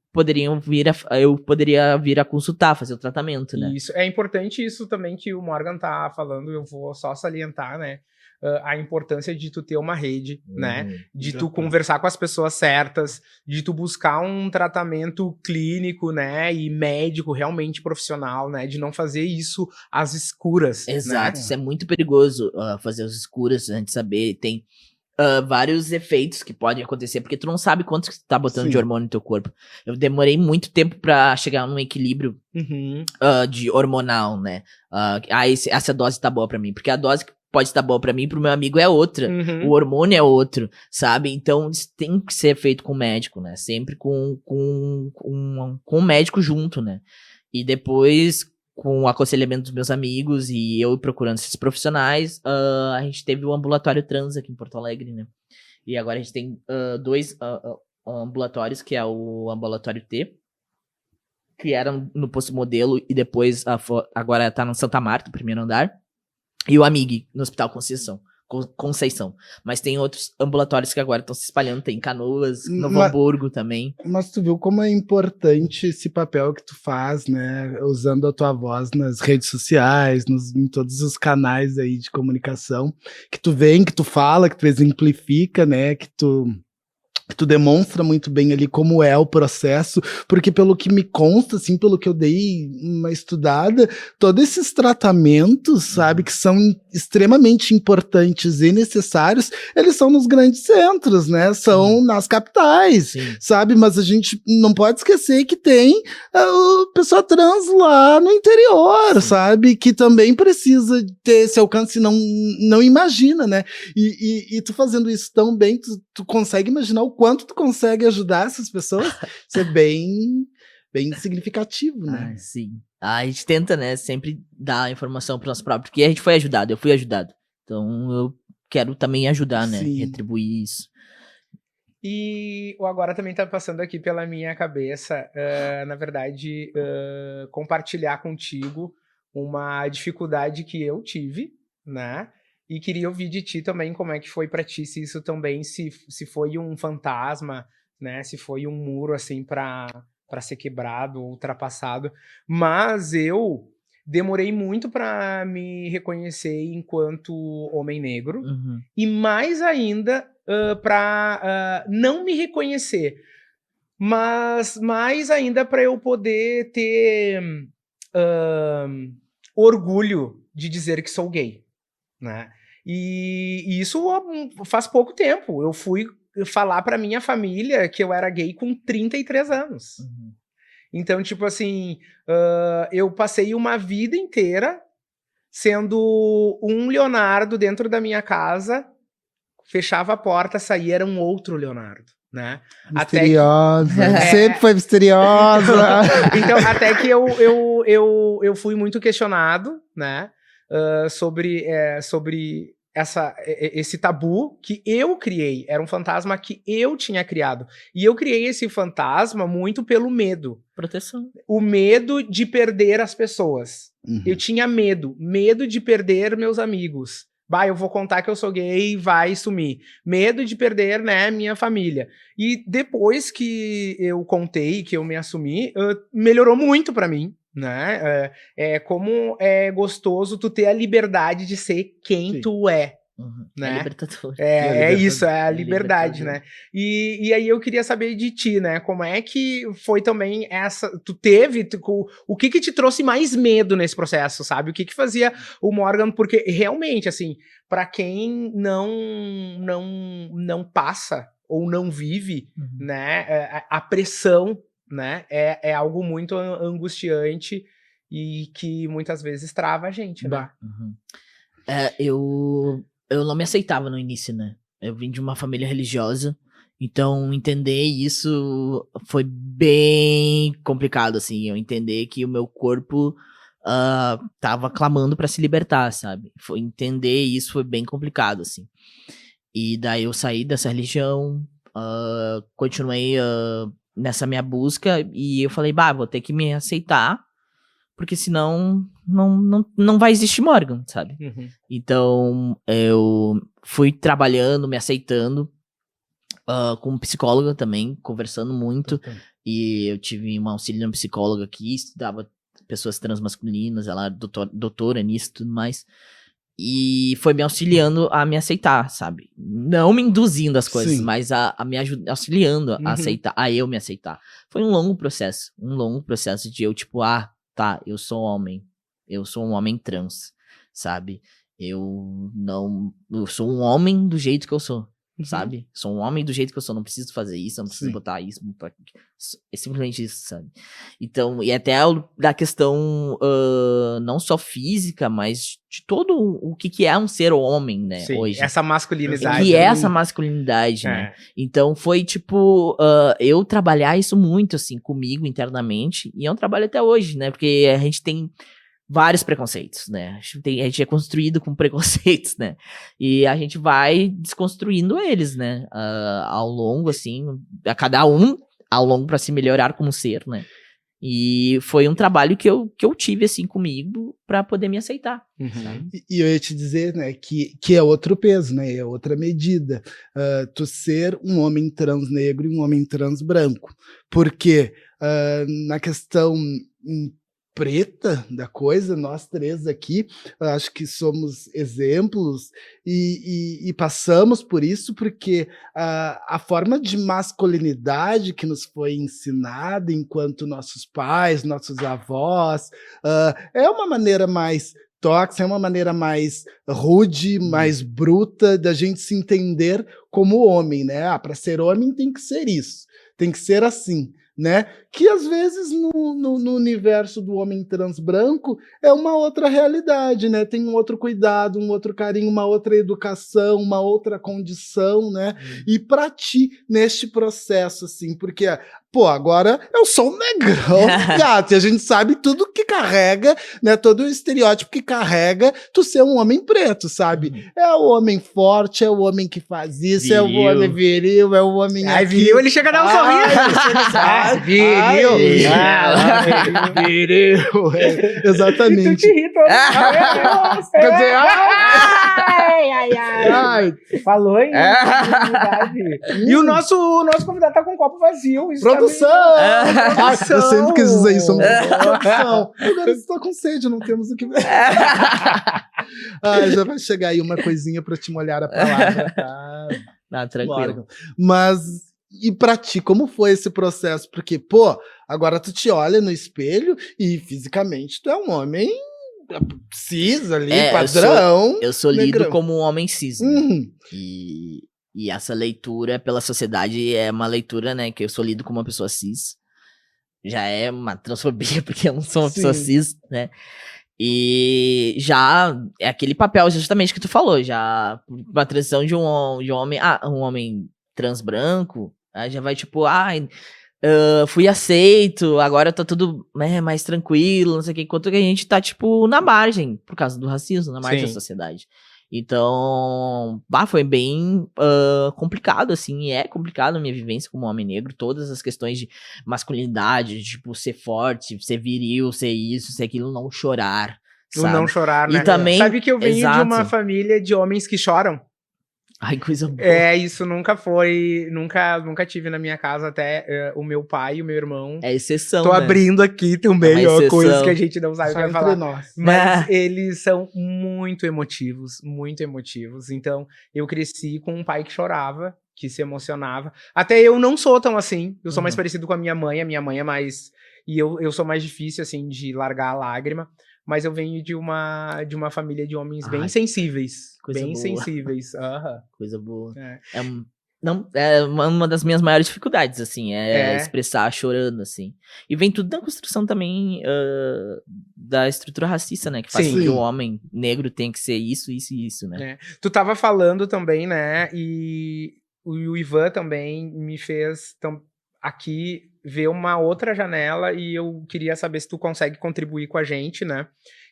[SPEAKER 3] eu poderia vir a consultar, fazer o tratamento, né?
[SPEAKER 2] Isso, é importante isso também que o Morgan tá falando, eu vou só salientar, né? A importância de tu ter uma rede, né? De tu conversar com as pessoas certas, de tu buscar um tratamento clínico, né? E médico, realmente profissional, né? De não fazer isso às escuras.
[SPEAKER 3] Exato,
[SPEAKER 2] né?
[SPEAKER 3] Isso é muito perigoso, fazer às escuras, a gente saber, tem vários efeitos que podem acontecer, porque tu não sabe quanto que tu tá botando de hormônio no teu corpo. Eu demorei muito tempo pra chegar num equilíbrio de hormonal, né? Essa dose tá boa pra mim, porque a dose que pode estar boa pra mim, pro meu amigo é outra. O hormônio é outro, sabe? Então, isso tem que ser feito com o médico, né? Sempre com um médico junto, né? E depois, com o aconselhamento dos meus amigos e eu procurando esses profissionais, a gente teve o ambulatório trans aqui em Porto Alegre, né? E agora a gente tem dois ambulatórios, que é o ambulatório T, que era no Posto Modelo, e depois agora tá no Santa Marta, primeiro andar. E o Amig, no Hospital Conceição. Mas tem outros ambulatórios que agora estão se espalhando. Tem Canoas, Novo Hamburgo também.
[SPEAKER 1] Mas tu viu como é importante esse papel que tu faz, né? Usando a tua voz nas redes sociais, em todos os canais aí de comunicação. Que tu vem, que tu fala, que tu exemplifica, né? Que tu demonstra muito bem ali como é o processo, porque pelo que me consta, assim, pelo que eu dei uma estudada, todos esses tratamentos, sabe, que são extremamente importantes e necessários, eles são nos grandes centros, né, são nas capitais, sabe, mas a gente não pode esquecer que tem pessoa trans lá no interior, sabe, que também precisa ter esse alcance, não imagina, né, e tu fazendo isso tão bem, tu consegue imaginar o quanto tu consegue ajudar essas pessoas. Isso é bem significativo, né?
[SPEAKER 3] Sim. A gente tenta, né, sempre dar informação para nós próprios, porque a gente foi ajudado, eu fui ajudado. Então eu quero também ajudar, né, retribuir isso.
[SPEAKER 2] E o agora também tá passando aqui pela minha cabeça, na verdade, compartilhar contigo uma dificuldade que eu tive, né? E queria ouvir de ti também como é que foi pra ti, se isso também, se foi um fantasma, né? Se foi um muro, assim, pra ser quebrado, ultrapassado. Mas eu demorei muito pra me reconhecer enquanto homem negro. E mais ainda pra não me reconhecer. Mas mais ainda pra eu poder ter orgulho de dizer que sou gay, né? E isso faz pouco tempo. Eu fui falar pra minha família que eu era gay com 33 anos. Então, tipo assim, eu passei uma vida inteira sendo um Leonardo dentro da minha casa, fechava a porta, saía, era um outro Leonardo, né?
[SPEAKER 1] Misteriosa, sempre foi misteriosa.
[SPEAKER 2] Então, até que eu fui muito questionado, né? Sobre esse tabu que eu criei. Era um fantasma que eu tinha criado. E eu criei esse fantasma muito pelo medo.
[SPEAKER 3] Proteção.
[SPEAKER 2] O medo de perder as pessoas.
[SPEAKER 1] Uhum.
[SPEAKER 2] Eu tinha medo de perder meus amigos. Eu vou contar que eu sou gay, vai sumir. Medo de perder, né, minha família. E depois que eu contei, que eu me assumi, melhorou muito pra mim, né? Como é gostoso tu ter a liberdade de ser quem tu é. Né?
[SPEAKER 3] É libertador.
[SPEAKER 2] Isso, é a liberdade, né? E aí eu queria saber de ti, né? Como é que foi também o que te trouxe mais medo nesse processo, sabe? O que fazia o Morgan? Porque realmente, assim, pra quem não passa ou não vive, né? A pressão, né? É algo muito angustiante e que muitas vezes trava a gente, né?
[SPEAKER 3] Eu não me aceitava no início, né? Eu vim de uma família religiosa, então entender isso foi bem complicado, assim. Eu entender que o meu corpo tava clamando pra se libertar, sabe? Entender isso foi bem complicado, assim. E daí eu saí dessa religião, continuei nessa minha busca e eu falei, vou ter que me aceitar, porque senão não vai existir Morgan, sabe? Então, eu fui trabalhando, me aceitando, com psicóloga também, conversando muito. E eu tive um auxílio de uma psicóloga que estudava pessoas transmasculinas, ela é doutora nisso e tudo mais. E foi me auxiliando a me aceitar, sabe? Não me induzindo as coisas, mas a me auxiliando a aceitar, a eu me aceitar. Foi um longo processo de eu, tipo, eu sou um homem trans, sabe? Eu sou um homem do jeito que eu sou, sabe? Sou um homem do jeito que eu sou, não preciso fazer isso, não preciso botar isso, é simplesmente isso, sabe? Então, e até da questão não só física, mas de todo o que é um ser homem, né, hoje.
[SPEAKER 2] Essa masculinidade.
[SPEAKER 3] Que é essa masculinidade, né? Então foi tipo, eu trabalhar isso muito, assim, comigo internamente, e é um trabalho até hoje, né? Porque a gente tem vários preconceitos, né? A gente é construído com preconceitos, né? E a gente vai desconstruindo eles, né? Ao longo, assim, a cada um ao longo para se melhorar como ser, né? E foi um trabalho que eu tive, assim, comigo para poder me aceitar.
[SPEAKER 1] E eu ia te dizer, né, que é outro peso, né? É outra medida. Tu ser um homem trans negro e um homem trans branco. Porque na questão preta da coisa, nós três aqui, acho que somos exemplos e passamos por isso porque a forma de masculinidade que nos foi ensinada enquanto nossos pais, nossos avós, é uma maneira mais tóxica, é uma maneira mais rude, mais bruta da gente se entender como homem, né? Para ser homem tem que ser isso, tem que ser assim, né? Que às vezes no universo do homem trans branco é uma outra realidade, né? Tem um outro cuidado, um outro carinho, uma outra educação, uma outra condição, né? E para ti, neste processo, assim, porque, agora eu sou um negrão, gato, e a gente sabe tudo que carrega, né? Todo o estereótipo que carrega tu ser um homem preto, sabe? É o homem forte, é o homem que faz isso, viril. É o homem viril, é o homem
[SPEAKER 2] viril, ele chega a dar um sorriso.
[SPEAKER 1] Viril. Viril. Exatamente.
[SPEAKER 2] E tu te irrita. Falou em verdade. E o nosso convidado tá com um copo vazio. Isso
[SPEAKER 1] produção!
[SPEAKER 2] Produção!
[SPEAKER 1] Eu sempre quis dizer isso. Produção. Agora você tá com sede, não temos o que ver. Já vai chegar aí uma coisinha pra te molhar a palavra, tá?
[SPEAKER 3] Tranquilo.
[SPEAKER 1] Mas... E pra ti, como foi esse processo? Porque, agora tu te olha no espelho e fisicamente tu é um homem cis ali, padrão.
[SPEAKER 3] Eu sou lido como um homem cis, né? E essa leitura pela sociedade é uma leitura, né, que eu sou lido como uma pessoa cis. Já é uma transfobia, porque eu não sou uma pessoa cis, né? E já é aquele papel justamente que tu falou, já uma transição de um homem trans branco, aí já vai tipo, fui aceito, agora tá tudo mais tranquilo, não sei o que, enquanto que a gente tá, tipo, na margem, por causa do racismo, na margem da sociedade. Então, foi bem complicado, assim, e é complicado a minha vivência como homem negro, todas as questões de masculinidade, de, tipo, ser forte, ser viril, ser isso, ser aquilo, não chorar,
[SPEAKER 2] O
[SPEAKER 3] sabe?
[SPEAKER 2] não chorar, né?
[SPEAKER 3] E também,
[SPEAKER 2] Sabe que eu venho de
[SPEAKER 3] exato.
[SPEAKER 2] uma família de homens que choram?
[SPEAKER 3] Ai, coisa boa.
[SPEAKER 2] Isso nunca tive na minha casa, até o meu pai e o meu irmão.
[SPEAKER 3] É exceção,
[SPEAKER 2] Tô
[SPEAKER 3] né?
[SPEAKER 2] abrindo aqui também,
[SPEAKER 3] É uma
[SPEAKER 2] coisas
[SPEAKER 3] exceção.
[SPEAKER 2] que a gente não sabe o
[SPEAKER 1] Só
[SPEAKER 2] que
[SPEAKER 1] entre
[SPEAKER 2] falar.
[SPEAKER 1] nós.
[SPEAKER 2] Mas eles são muito emotivos, muito emotivos. Então, eu cresci com um pai que chorava, que se emocionava. Até eu não sou tão assim, eu sou mais parecido com a minha mãe é mais... E eu sou mais difícil, assim, de largar a lágrima. Mas eu venho de uma família de homens bem sensíveis.
[SPEAKER 3] Coisa
[SPEAKER 2] bem
[SPEAKER 3] boa.
[SPEAKER 2] sensíveis.
[SPEAKER 3] Coisa boa.
[SPEAKER 2] É.
[SPEAKER 3] É uma das minhas maiores dificuldades, assim, expressar chorando, assim. E vem tudo da construção também da estrutura racista, né? Que faz com que o homem negro tem que ser isso, isso e isso, né?
[SPEAKER 2] Tu tava falando também, né? E o Ivan também me fez aqui ver uma outra janela e eu queria saber se tu consegue contribuir com a gente, né?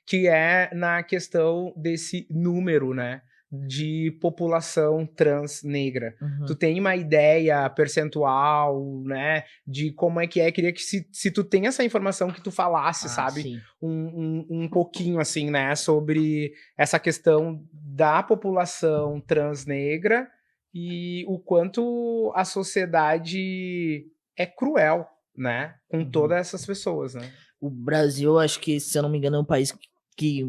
[SPEAKER 2] Que é na questão desse número, né? De população trans negra. Tu tem uma ideia percentual, né? De como é que é? Queria que se tu tem essa informação que tu falasse, sabe? Um pouquinho, assim, né? Sobre essa questão da população trans negra e o quanto a sociedade é cruel, né? Com todas essas pessoas, né?
[SPEAKER 3] O Brasil, acho que, se eu não me engano, é um país que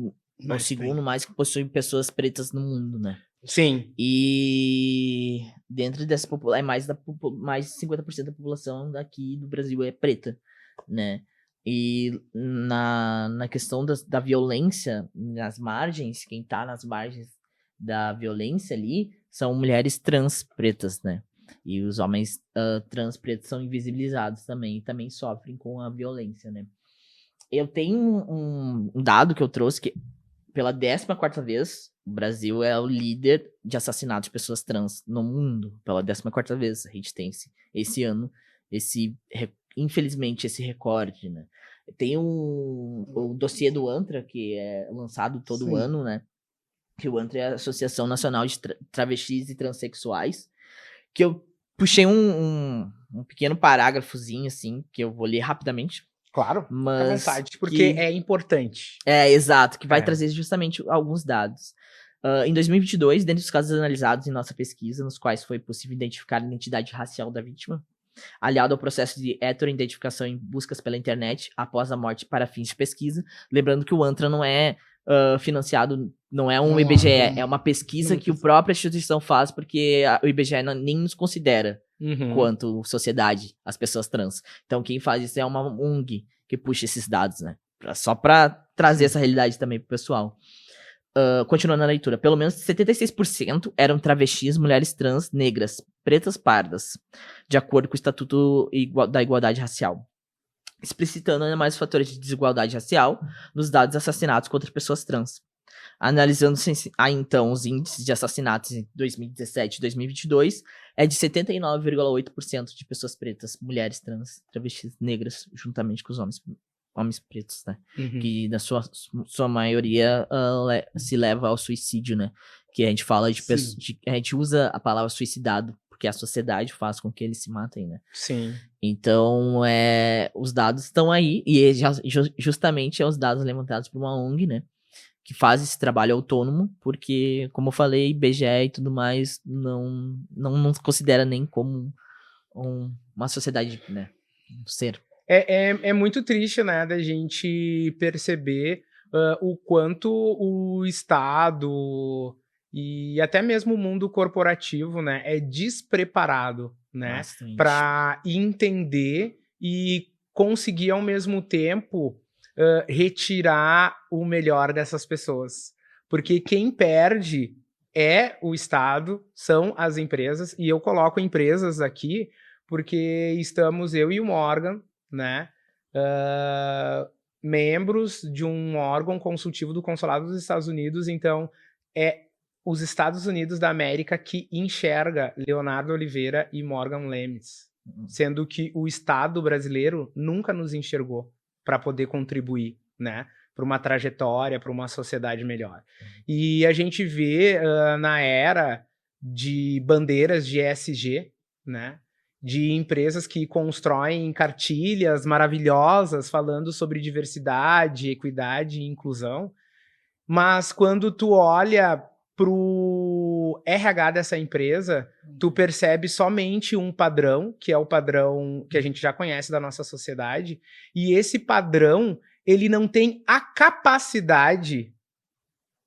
[SPEAKER 3] é o segundo mais que possui pessoas pretas no mundo, né?
[SPEAKER 2] Sim.
[SPEAKER 3] E dentro dessa população, mais de 50% da população daqui do Brasil é preta, né? E na questão da violência nas margens, quem tá nas margens da violência ali são mulheres trans pretas, né? E os homens trans pretos são invisibilizados também, e também sofrem com a violência, né? Eu tenho um dado que eu trouxe que, pela 14ª vez, o Brasil é o líder de assassinatos de pessoas trans no mundo. Pela 14ª vez, a gente tem esse ano, infelizmente, esse recorde, né? Tem o dossiê do ANTRA, que é lançado todo ano, né? Que o ANTRA é a Associação Nacional de Travestis e Transsexuais, que eu puxei um pequeno parágrafozinho, assim, que eu vou ler rapidamente.
[SPEAKER 2] Claro,
[SPEAKER 3] mas
[SPEAKER 2] à vontade, porque é importante.
[SPEAKER 3] Exato, que vai trazer justamente alguns dados. Em 2022, dentre os casos analisados em nossa pesquisa, nos quais foi possível identificar a identidade racial da vítima, aliado ao processo de heteroidentificação em buscas pela internet após a morte para fins de pesquisa, lembrando que o ANTRA não é financiado, não é um IBGE, é uma pesquisa que a própria instituição faz, porque o IBGE nem nos considera quanto sociedade, as pessoas trans. Então quem faz isso é uma ONG que puxa esses dados, né? Só para trazer essa realidade também pro pessoal. Continuando a leitura, pelo menos 76% eram travestis, mulheres trans, negras, pretas, pardas, de acordo com o Estatuto da Igualdade Racial, explicitando ainda mais os fatores de desigualdade racial nos dados de assassinatos contra pessoas trans. Analisando então os índices de assassinatos em 2017 e 2022, é de 79,8% de pessoas pretas, mulheres trans, travestis, negras, juntamente com os homens pretos, né? Que na sua maioria se leva ao suicídio, né? Que a gente fala a gente usa a palavra suicidado porque a sociedade faz com que eles se matem, né?
[SPEAKER 2] Sim.
[SPEAKER 3] Então, os dados estão aí, e justamente os dados levantados por uma ONG, né? Que faz esse trabalho autônomo, porque, como eu falei, IBGE e tudo mais não considera nem como uma sociedade, né? Um ser.
[SPEAKER 2] É muito triste, né, da gente perceber o quanto o Estado e até mesmo o mundo corporativo, né, é despreparado, né, para entender e conseguir ao mesmo tempo retirar o melhor dessas pessoas. Porque quem perde é o Estado, são as empresas, e eu coloco empresas aqui porque estamos eu e o Morgan, né, membros de um órgão consultivo do Consulado dos Estados Unidos, então é os Estados Unidos da América que enxerga Leonardo Oliveira e Morgan Lemes, sendo que o Estado brasileiro nunca nos enxergou para poder contribuir, né, para uma trajetória, para uma sociedade melhor. E a gente vê na era de bandeiras de ESG, né, de empresas que constroem cartilhas maravilhosas falando sobre diversidade, equidade e inclusão, mas quando tu olha pro RH dessa empresa, tu percebe somente um padrão, que é o padrão que a gente já conhece da nossa sociedade, e esse padrão, ele não tem a capacidade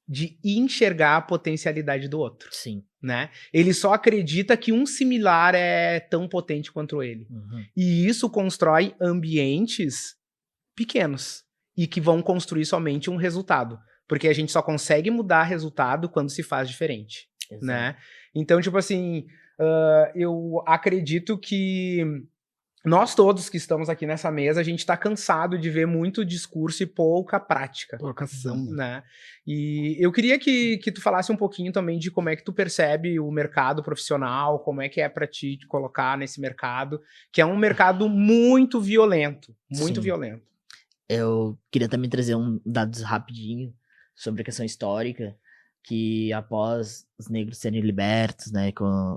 [SPEAKER 2] de enxergar a potencialidade do outro.
[SPEAKER 3] Sim.
[SPEAKER 2] Né? Ele só acredita que um similar é tão potente quanto ele. E isso constrói ambientes pequenos e que vão construir somente um resultado. Porque a gente só consegue mudar resultado quando se faz diferente, né? Então, tipo assim, eu acredito que nós todos que estamos aqui nessa mesa, a gente tá cansado de ver muito discurso e pouca prática.
[SPEAKER 1] Pouca ação.
[SPEAKER 2] Né? E eu queria que tu falasse um pouquinho também de como é que tu percebe o mercado profissional, como é que é pra ti te colocar nesse mercado, que é um mercado muito violento, muito violento.
[SPEAKER 3] Eu queria também trazer dados rapidinho sobre a questão histórica, que após os negros serem libertos, né,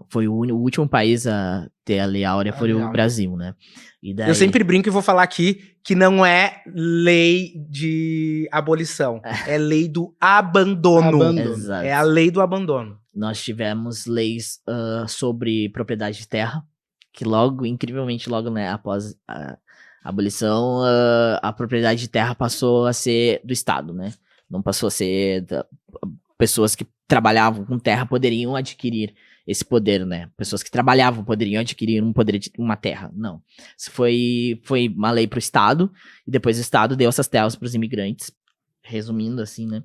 [SPEAKER 3] foi o último país a ter a Lei Áurea, foi o Brasil, né. E daí...
[SPEAKER 2] Eu sempre brinco e vou falar aqui que não é lei de abolição, é lei do abandono.
[SPEAKER 3] Exato.
[SPEAKER 2] É a lei do abandono.
[SPEAKER 3] Nós tivemos leis sobre propriedade de terra, que logo, incrivelmente, logo, né, após a abolição, a propriedade de terra passou a ser do Estado, né. Não passou a ser pessoas que trabalhavam com terra poderiam adquirir esse poder, né? Pessoas que trabalhavam poderiam adquirir uma terra. Não. Isso foi uma lei para o Estado, e depois o Estado deu essas terras para os imigrantes. Resumindo assim, né?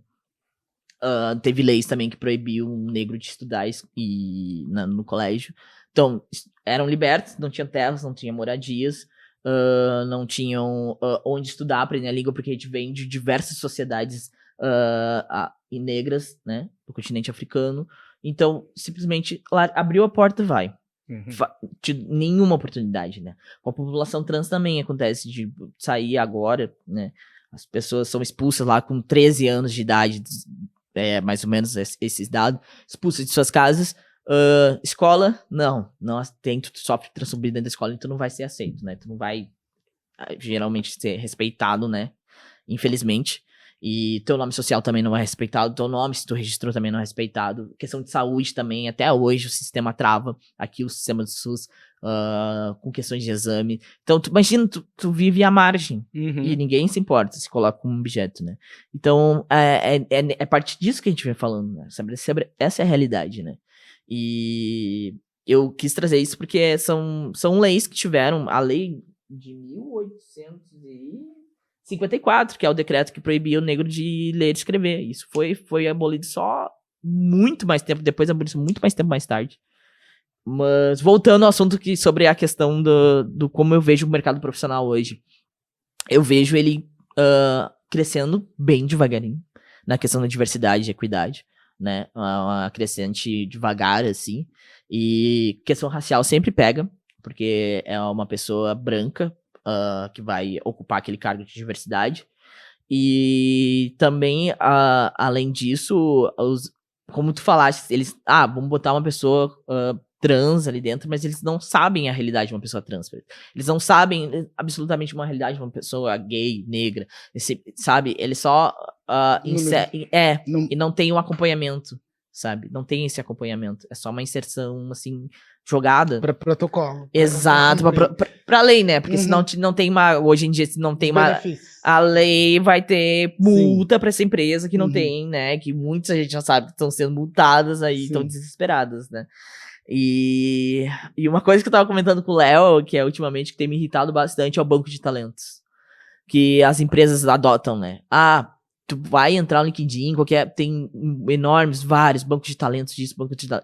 [SPEAKER 3] Teve leis também que proibiam um negro de estudar no colégio. Então, eram libertos, não tinham terras, não tinham moradias, não tinham onde estudar, aprender a língua, porque a gente vem de diversas sociedades e negras, né, do continente africano. Então, simplesmente abriu a porta e vai. Nenhuma oportunidade, né? Com a população trans também acontece de sair agora, né? As pessoas são expulsas lá com 13 anos de idade, mais ou menos esses dados, expulsas de suas casas. Escola, não tu sofre transfobia dentro da escola e tu não vai ser aceito, né? Tu não vai geralmente ser respeitado, né? Infelizmente. E teu nome social também não é respeitado, teu nome, se tu registrou, também não é respeitado. Questão de saúde também, até hoje o sistema trava, aqui o sistema do SUS, com questões de exame. Então, imagina, tu vive à margem, e ninguém se importa se coloca como objeto, né? Então, é parte disso que a gente vem falando, né? Sobre essa é a realidade, né? E eu quis trazer isso porque são leis que tiveram, a lei de 1854, que é o decreto que proibia o negro de ler e escrever. Isso foi abolido só muito mais tempo depois, abolido muito mais tempo mais tarde. Mas voltando ao assunto sobre a questão do como eu vejo o mercado profissional hoje. Eu vejo ele crescendo bem devagarinho na questão da diversidade e equidade, né? Uma crescente devagar, assim. E questão racial sempre pega, porque é uma pessoa branca que vai ocupar aquele cargo de diversidade. E também, além disso, como tu falaste, eles, vamos botar uma pessoa trans ali dentro, mas eles não sabem a realidade de uma pessoa trans. Eles não sabem absolutamente uma realidade de uma pessoa gay, negra, sabe? Eles só e não tem um acompanhamento, sabe? Não tem esse acompanhamento. É só uma inserção, assim, jogada.
[SPEAKER 1] Pra protocolo.
[SPEAKER 3] Exato, pra lei, né? Porque senão não tem hoje em dia, se não tem a lei vai ter multa pra essa empresa que não tem, né? Que muita gente já sabe que estão sendo multadas aí, estão desesperadas, né? E uma coisa que eu tava comentando com o Léo, que é ultimamente que tem me irritado bastante, é o banco de talentos. Que as empresas adotam, né? Tu vai entrar no LinkedIn, tem vários bancos de talentos disso,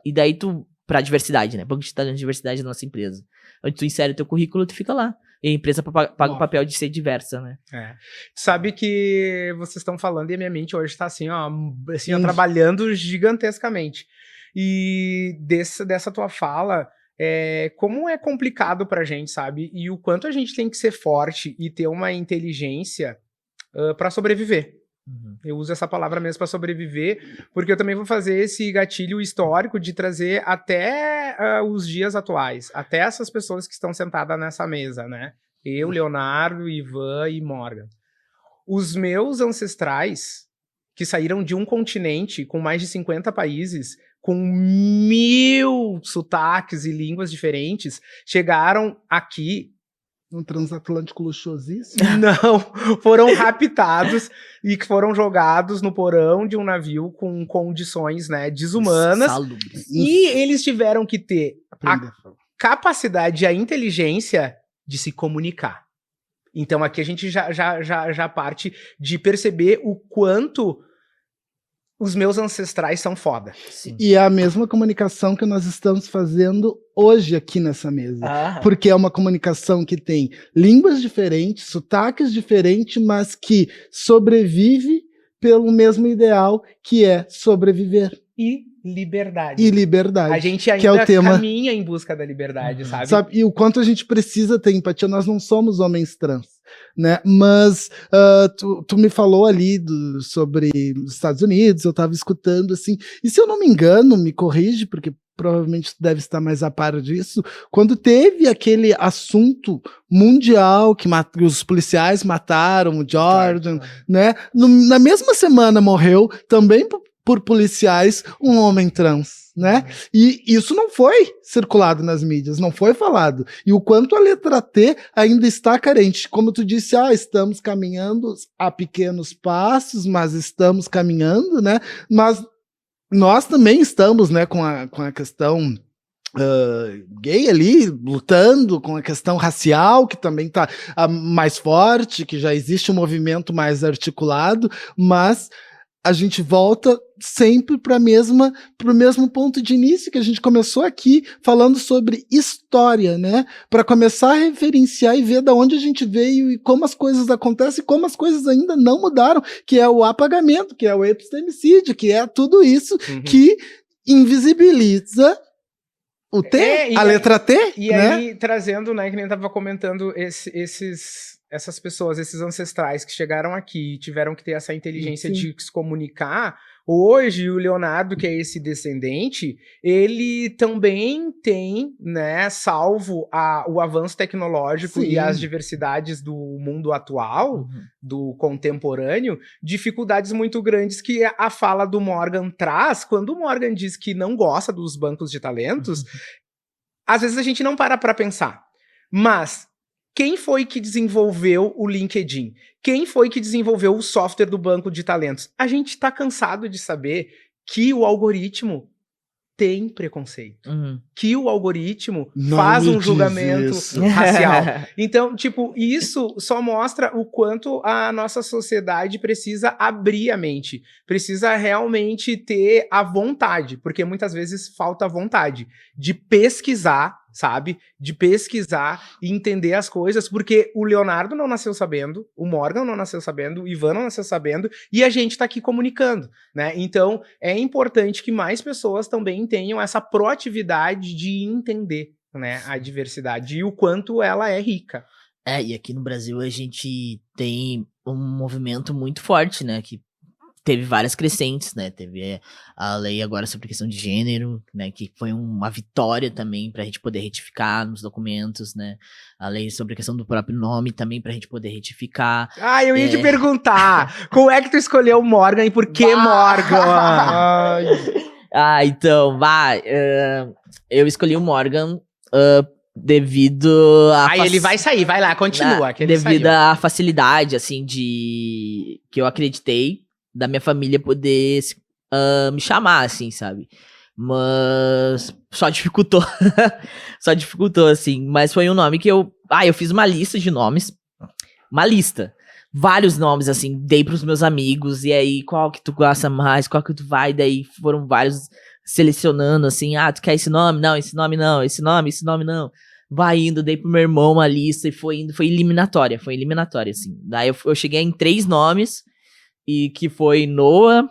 [SPEAKER 3] e daí pra diversidade, né? Banco de talentos de diversidade da nossa empresa. Onde tu insere teu currículo, tu fica lá. e a empresa paga o papel de ser diversa, né?
[SPEAKER 2] Sabe que vocês estão falando e a minha mente hoje tá assim, ó, trabalhando gigantescamente. E dessa tua fala, como é complicado pra gente, sabe? E o quanto a gente tem que ser forte e ter uma inteligência pra sobreviver. Eu uso essa palavra mesmo para sobreviver, porque eu também vou fazer esse gatilho histórico de trazer até os dias atuais, até essas pessoas que estão sentadas nessa mesa, né? Eu, Leonardo, Ivan e Morgan. Os meus ancestrais, que saíram de um continente com mais de 50 países, com 1000 sotaques e línguas diferentes, chegaram aqui.
[SPEAKER 1] Um transatlântico luxuosíssimo?
[SPEAKER 2] Não, foram raptados e que foram jogados no porão de um navio com condições, né, desumanas.
[SPEAKER 3] Salubres.
[SPEAKER 2] E eles tiveram que ter a capacidade e a inteligência de se comunicar. Então aqui a gente já parte de perceber o quanto os meus ancestrais são foda.
[SPEAKER 3] Sim.
[SPEAKER 1] E é a mesma comunicação que nós estamos fazendo hoje aqui nessa mesa. Porque é uma comunicação que tem línguas diferentes, sotaques diferentes, mas que sobrevive pelo mesmo ideal, que é sobreviver.
[SPEAKER 2] E liberdade.
[SPEAKER 1] E liberdade.
[SPEAKER 2] A gente ainda
[SPEAKER 1] que é o tema...
[SPEAKER 2] caminha em busca da liberdade, sabe?
[SPEAKER 1] E o quanto a gente precisa ter empatia. Nós não somos homens trans, né? Mas tu me falou ali sobre os Estados Unidos, eu estava escutando assim, e se eu não me engano, me corrige, porque provavelmente tu deve estar mais a par disso, quando teve aquele assunto mundial que os policiais mataram o Jordan, né? Na mesma semana morreu também por policiais um homem trans, né? E isso não foi circulado nas mídias, não foi falado. E o quanto a letra T ainda está carente. Como tu disse, estamos caminhando a pequenos passos, mas estamos caminhando, né? Mas nós também estamos, né, com a questão gay ali, lutando com a questão racial, que também está mais forte, que já existe um movimento mais articulado, mas a gente volta sempre para o mesmo ponto de início que a gente começou aqui, falando sobre história, né? Para começar a referenciar e ver de onde a gente veio e como as coisas acontecem e como as coisas ainda não mudaram, que é o apagamento, que é o epistemicídio, que é tudo isso que invisibiliza o T, a letra T.
[SPEAKER 2] E
[SPEAKER 1] né?
[SPEAKER 2] aí, trazendo, né, que nem eu tava comentando, essas pessoas, esses ancestrais que chegaram aqui e tiveram que ter essa inteligência de se comunicar. Hoje, o Leonardo, que é esse descendente, ele também tem, né, salvo o avanço tecnológico e as diversidades do mundo atual, do contemporâneo, dificuldades muito grandes que a fala do Morgan traz. Quando o Morgan diz que não gosta dos bancos de talentos, às vezes a gente não para pensar. Mas quem foi que desenvolveu o LinkedIn? Quem foi que desenvolveu o software do banco de talentos? A gente está cansado de saber que o algoritmo tem preconceito. Que o algoritmo faz um julgamento racial. Então, tipo, isso só mostra o quanto a nossa sociedade precisa abrir a mente. Precisa realmente ter a vontade, porque muitas vezes falta vontade de pesquisar, sabe? De pesquisar e entender as coisas, porque o Leonardo não nasceu sabendo, o Morgan não nasceu sabendo, o Ivan não nasceu sabendo, e a gente tá aqui comunicando, né? Então, é importante que mais pessoas também tenham essa proatividade de entender, né, a diversidade e o quanto ela é rica.
[SPEAKER 3] E aqui no Brasil a gente tem um movimento muito forte, né, que teve várias crescentes, né, teve a lei agora sobre questão de gênero, né, que foi uma vitória também pra gente poder retificar nos documentos, né, a lei sobre a questão do próprio nome também pra gente poder retificar.
[SPEAKER 2] Eu ia te perguntar, como é que tu escolheu o Morgan e por que Morgan?
[SPEAKER 3] Então, eu escolhi o Morgan devido a...
[SPEAKER 2] ele vai sair, vai lá, continua.
[SPEAKER 3] Devido à facilidade, assim, que eu acreditei da minha família poder me chamar, assim, sabe? Mas só dificultou. Só dificultou, assim. Mas foi um nome que eu fiz uma lista de nomes. Uma lista. Vários nomes, assim, dei pros meus amigos. E aí, qual que tu gosta mais? Qual que tu vai? Daí foram vários selecionando, assim. Tu quer esse nome? Não, esse nome não. Esse nome não. vai indo, dei pro meu irmão uma lista e foi indo, foi eliminatória, assim. Daí eu cheguei em 3 nomes, e que foi Noah,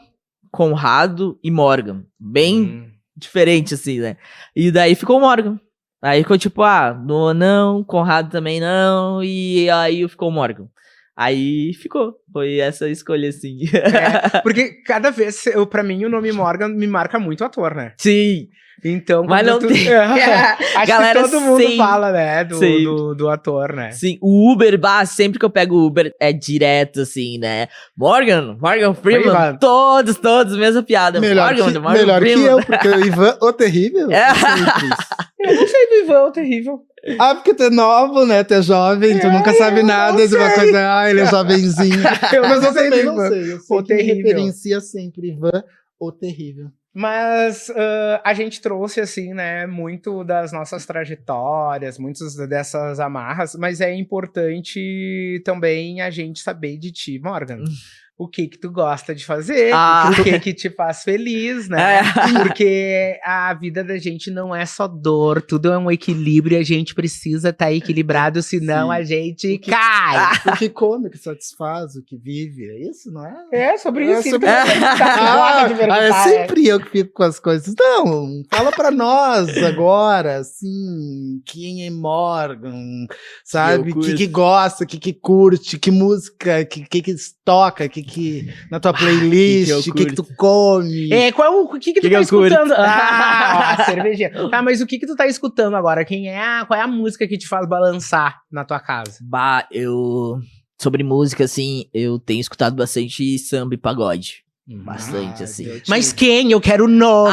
[SPEAKER 3] Conrado e Morgan. Bem diferente, assim, né? E daí ficou o Morgan. Aí ficou tipo, Noah não, Conrado também não, e aí ficou o Morgan. Aí ficou. Foi essa escolha, assim.
[SPEAKER 2] Porque cada vez, pra mim, o nome Morgan me marca muito o ator, né?
[SPEAKER 3] Sim.
[SPEAKER 2] Então,
[SPEAKER 3] Mas não tem.
[SPEAKER 2] Acho
[SPEAKER 3] Galera,
[SPEAKER 2] que todo mundo
[SPEAKER 3] sempre.
[SPEAKER 2] fala, né? Do ator, né?
[SPEAKER 3] Sim, o Uber, sempre que eu pego o Uber, é direto, assim, né? Morgan Freeman, todos, mesma piada.
[SPEAKER 1] Melhor
[SPEAKER 3] Morgan
[SPEAKER 1] que
[SPEAKER 3] Freeman.
[SPEAKER 1] eu, porque o Ivan, o terrível.
[SPEAKER 2] Eu não sei do Ivan, o terrível.
[SPEAKER 1] Porque tu é novo, né? Tu é jovem, tu nunca sabe nada de uma coisa. Ele é jovenzinho. Mas eu também não sei. Eu sei que me referencia sempre Ivan, o terrível.
[SPEAKER 2] Mas a gente trouxe, assim, né, muito das nossas trajetórias, muitas dessas amarras, mas é importante também a gente saber de ti, Morgan. O que tu gosta de fazer, o que te faz feliz, né? Porque a vida da gente não é só dor, tudo é um equilíbrio e a gente precisa estar equilibrado, senão a gente cai.
[SPEAKER 1] O que come, o que satisfaz, o que vive, é isso, não é?
[SPEAKER 2] É sobre isso.
[SPEAKER 1] É sempre eu que fico com as coisas. Não, fala pra nós agora, assim, quem é Morgan, sabe? O que gosta, o que curte, que música, que toca, na tua playlist, o que tu come.
[SPEAKER 2] O que tu tá escutando? Cervejinha. Mas o que tu tá escutando agora? Qual é a música que te faz balançar na tua casa?
[SPEAKER 3] Sobre música, assim, eu tenho escutado bastante samba e pagode. Bastante, assim.
[SPEAKER 2] Mas quem? Eu quero nomes.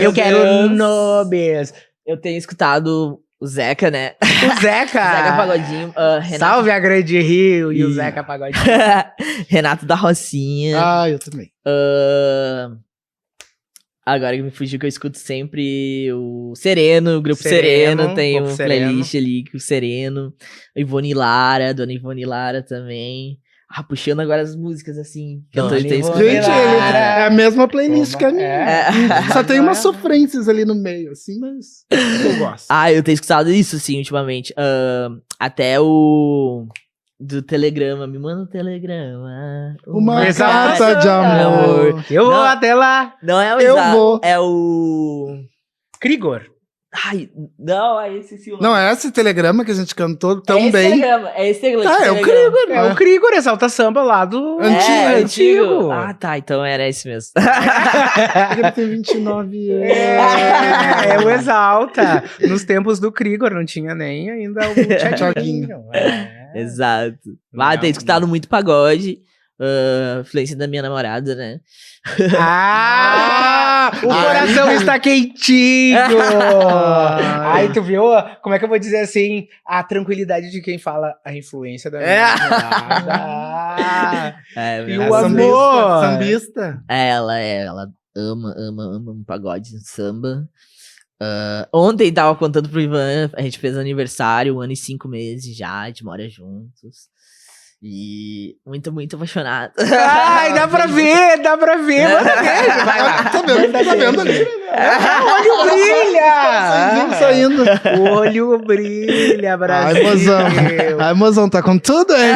[SPEAKER 2] Eu quero nomes.
[SPEAKER 3] Eu tenho escutado o Zeca, né?
[SPEAKER 2] O Zeca.
[SPEAKER 3] Zeca Pagodinho. Renato...
[SPEAKER 2] Salve a Grande Rio e o Zeca Pagodinho.
[SPEAKER 3] Renato da Rocinha.
[SPEAKER 1] Eu também.
[SPEAKER 3] Agora que me fugiu, que eu escuto sempre o Sereno, o Grupo Sereno. Tem uma playlist ali com o Sereno. Ivone Lara, Dona Ivone Lara também. Puxando agora as músicas, assim, que eu tô escutando.
[SPEAKER 1] Gente, é a mesma playlist que a minha. Só tem umas sofrências ali no meio, assim, mas eu gosto.
[SPEAKER 3] Eu tenho escutado isso, assim, ultimamente. Até o... Do Telegrama, me manda um telegrama.
[SPEAKER 1] Uma carta de amor.
[SPEAKER 2] Eu vou até lá.
[SPEAKER 3] Não é o
[SPEAKER 1] vou.
[SPEAKER 3] É o...
[SPEAKER 2] Krigor.
[SPEAKER 3] Não, é esse filme.
[SPEAKER 1] Não, é esse telegrama que a gente cantou tão bem.
[SPEAKER 3] É esse telegrama.
[SPEAKER 1] É o Krigor.
[SPEAKER 2] É o Krigor, Exalta Samba lá do...
[SPEAKER 3] Antigo. Então era esse mesmo.
[SPEAKER 1] Ele tem 29 anos.
[SPEAKER 2] É o Exalta. Nos tempos do Krigor, não tinha nem ainda o Thiaguinho.
[SPEAKER 3] Exato. Tem escutado muito pagode. Influência da minha namorada, né?
[SPEAKER 2] O coração está quentinho! Aí tu viu? Como é que eu vou dizer assim? A tranquilidade de quem fala a influência da minha namorada. E o amor!
[SPEAKER 1] Sambista?
[SPEAKER 3] Ela ama um pagode, samba. Ontem tava contando pro Ivan, a gente fez aniversário, 1 ano e 5 meses já, a gente mora juntos. E muito apaixonado.
[SPEAKER 2] Dá pra ver. Manda beijo, vai lá.
[SPEAKER 1] Tá vendo ali?
[SPEAKER 2] O olho brilha!
[SPEAKER 1] Saindo.
[SPEAKER 2] O olho brilha, Brasil.
[SPEAKER 1] Ai, mozão, tá com tudo, hein?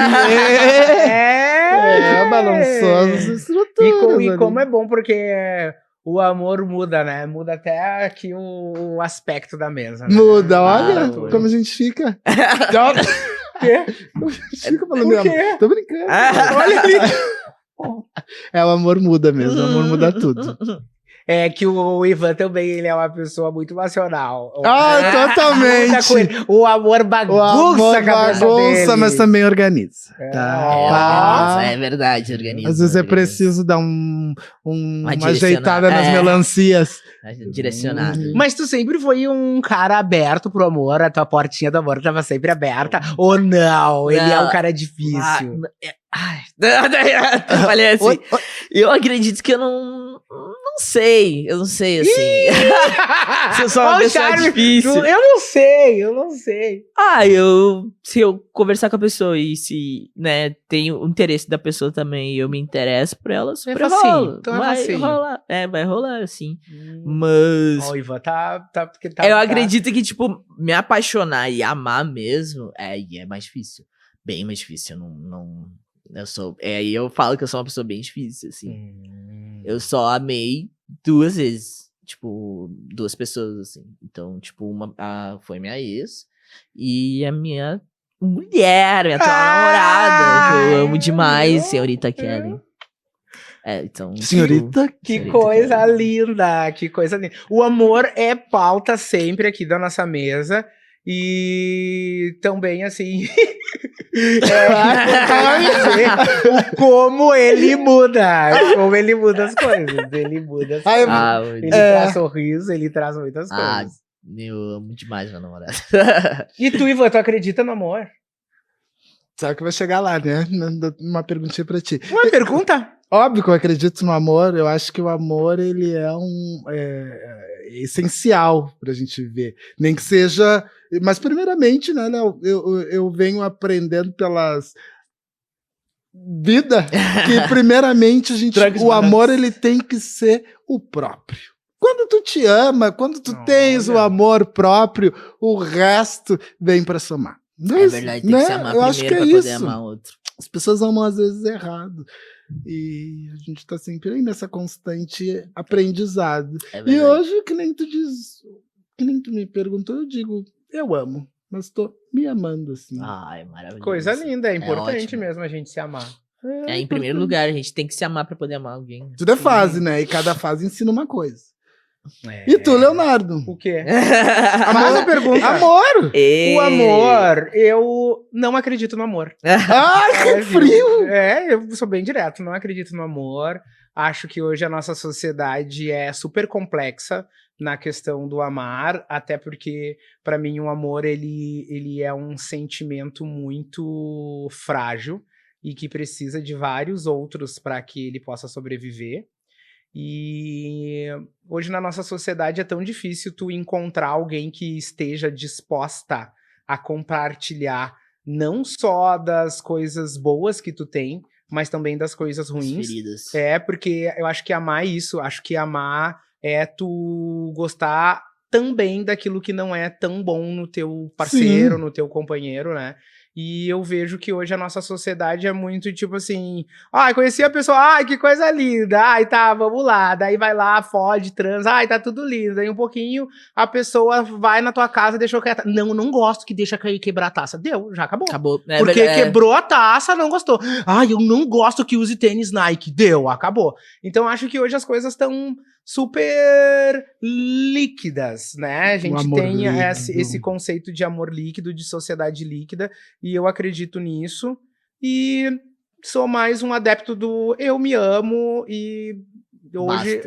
[SPEAKER 1] Balançou as estruturas.
[SPEAKER 2] E como é bom, porque o amor muda, né? Muda até aqui o aspecto da mesa. Né?
[SPEAKER 1] Muda, olha como a gente fica. O quê? Fica falando meu amor. Tô brincando. Olha ali. O amor muda mesmo, o amor muda tudo.
[SPEAKER 2] É que o Ivan também, ele é uma pessoa muito passional.
[SPEAKER 1] Totalmente.
[SPEAKER 2] O amor bagunça a cabeça dele.
[SPEAKER 1] Mas também organiza.
[SPEAKER 3] É verdade, organiza.
[SPEAKER 1] Às vezes é preciso dar uma ajeitada nas melancias.
[SPEAKER 3] Direcionada.
[SPEAKER 2] Mas tu sempre foi um cara aberto pro amor, a tua portinha do amor tava sempre aberta, ou não? Ele é um cara difícil.
[SPEAKER 3] Olha assim, eu acredito que eu não Eu não sei, assim. Se eu sou uma
[SPEAKER 2] Ó, o
[SPEAKER 3] pessoa
[SPEAKER 2] charme.
[SPEAKER 3] difícil.
[SPEAKER 2] Eu não sei.
[SPEAKER 3] Se eu conversar com a pessoa e se, né, tem o interesse da pessoa também e eu me interesso por ela, super
[SPEAKER 2] facinho,
[SPEAKER 3] rola.
[SPEAKER 2] então é
[SPEAKER 3] vai
[SPEAKER 2] facinho.
[SPEAKER 3] rolar. Vai rolar, assim. Mas
[SPEAKER 2] Ó, o Ivan tá...
[SPEAKER 3] eu acredito que, tipo, me apaixonar e amar mesmo é mais difícil. Bem mais difícil. Eu sou... Aí eu falo que eu sou uma pessoa bem difícil, assim. Eu só amei 2 vezes. Tipo, 2 pessoas, assim. Então, tipo, foi minha ex e a minha mulher, minha atual namorada, que eu amo demais, senhorita Kelly. Então...
[SPEAKER 1] Senhorita,
[SPEAKER 2] Que
[SPEAKER 3] Senhorita
[SPEAKER 2] coisa
[SPEAKER 3] Kelly.
[SPEAKER 2] linda, que coisa linda. O amor é pauta sempre aqui da nossa mesa. E também, assim, como ele muda as coisas. Ele muda as coisas. Ele traz sorriso, ele traz muitas coisas.
[SPEAKER 3] Eu amo demais meu namorado.
[SPEAKER 2] E tu, Ivan, tu acredita no amor?
[SPEAKER 1] sabe que vai chegar lá, né? Uma perguntinha pra ti.
[SPEAKER 2] Uma pergunta?
[SPEAKER 1] Óbvio que eu acredito no amor. Eu acho que o amor, ele é essencial pra gente viver. Nem que seja... Mas, primeiramente, né, Léo, eu venho aprendendo pelas... vida, que primeiramente o amor, ele tem que ser o próprio. Quando tu te ama, quando tu tens o amor próprio, o resto vem pra somar.
[SPEAKER 3] É verdade, tem que se amar primeiro pra poder amar outro.
[SPEAKER 1] As pessoas amam às vezes errado. E a gente tá sempre aí nessa constante aprendizado. E hoje, que nem tu me perguntou, eu digo, eu amo, mas tô me amando, assim.
[SPEAKER 3] Ai, maravilhoso.
[SPEAKER 2] Coisa linda, é importante mesmo a gente se amar.
[SPEAKER 3] Em primeiro lugar, a gente tem que se amar pra poder amar alguém.
[SPEAKER 1] Tudo é fase, né? E cada fase ensina uma coisa. E tu, Leonardo?
[SPEAKER 2] O quê? Amor, pergunta. Amor! O amor, eu não acredito no amor.
[SPEAKER 1] Ai, que frio!
[SPEAKER 2] Eu sou bem direto, não acredito no amor. Acho que hoje a nossa sociedade é super complexa na questão do amar, até porque, para mim, o amor, ele é um sentimento muito frágil e que precisa de vários outros para que ele possa sobreviver. E hoje na nossa sociedade é tão difícil tu encontrar alguém que esteja disposta a compartilhar não só das coisas boas que tu tem, mas também das coisas ruins.
[SPEAKER 3] Feridas.
[SPEAKER 2] Porque eu acho que amar é isso, acho que amar é tu gostar também daquilo que não é tão bom no teu parceiro, no teu companheiro, né? E eu vejo que hoje a nossa sociedade é muito tipo assim, conheci a pessoa, que coisa linda, tá, vamos lá, daí vai lá, fode, transa, tá tudo lindo, daí um pouquinho a pessoa vai na tua casa e deixou cair a taça. Não gosto que deixa cair quebrar a taça, deu, já acabou. Porque quebrou a taça, não gostou. Eu não gosto que use tênis Nike, deu, acabou. Então acho que hoje as coisas estão super líquidas, né? A gente tem esse conceito de amor líquido, de sociedade líquida, e eu acredito nisso, e sou mais um adepto do eu me amo, e hoje...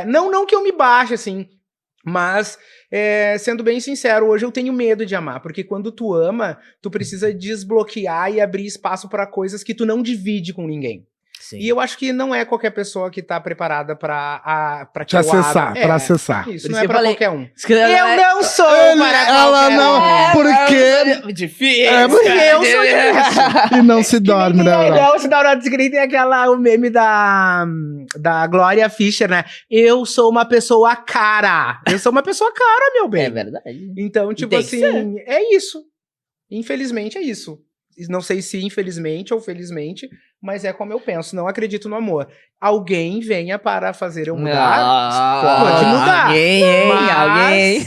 [SPEAKER 2] Não que eu me baixe, assim, mas, sendo bem sincero, hoje eu tenho medo de amar, porque quando tu ama, tu precisa desbloquear e abrir espaço para coisas que tu não divide com ninguém. Sim. E eu acho que não é qualquer pessoa que tá preparada pra te acessar.
[SPEAKER 1] Pra acessar.
[SPEAKER 2] Isso não é pra qualquer um.
[SPEAKER 3] Eu
[SPEAKER 2] não sou para
[SPEAKER 1] ela não, porque...
[SPEAKER 3] Difícil.
[SPEAKER 2] Porque eu sou difícil.
[SPEAKER 1] E não se dorme, né?
[SPEAKER 2] Não se dorme, tem o meme da Glória Fischer, né? Eu sou uma pessoa cara. Eu sou uma pessoa cara, meu bem.
[SPEAKER 3] É verdade.
[SPEAKER 2] Então, tipo assim, é isso. Infelizmente é isso. Não sei se infelizmente ou felizmente, mas é como eu penso, não acredito no amor. Alguém venha para fazer eu mudar, pode mudar. Alguém.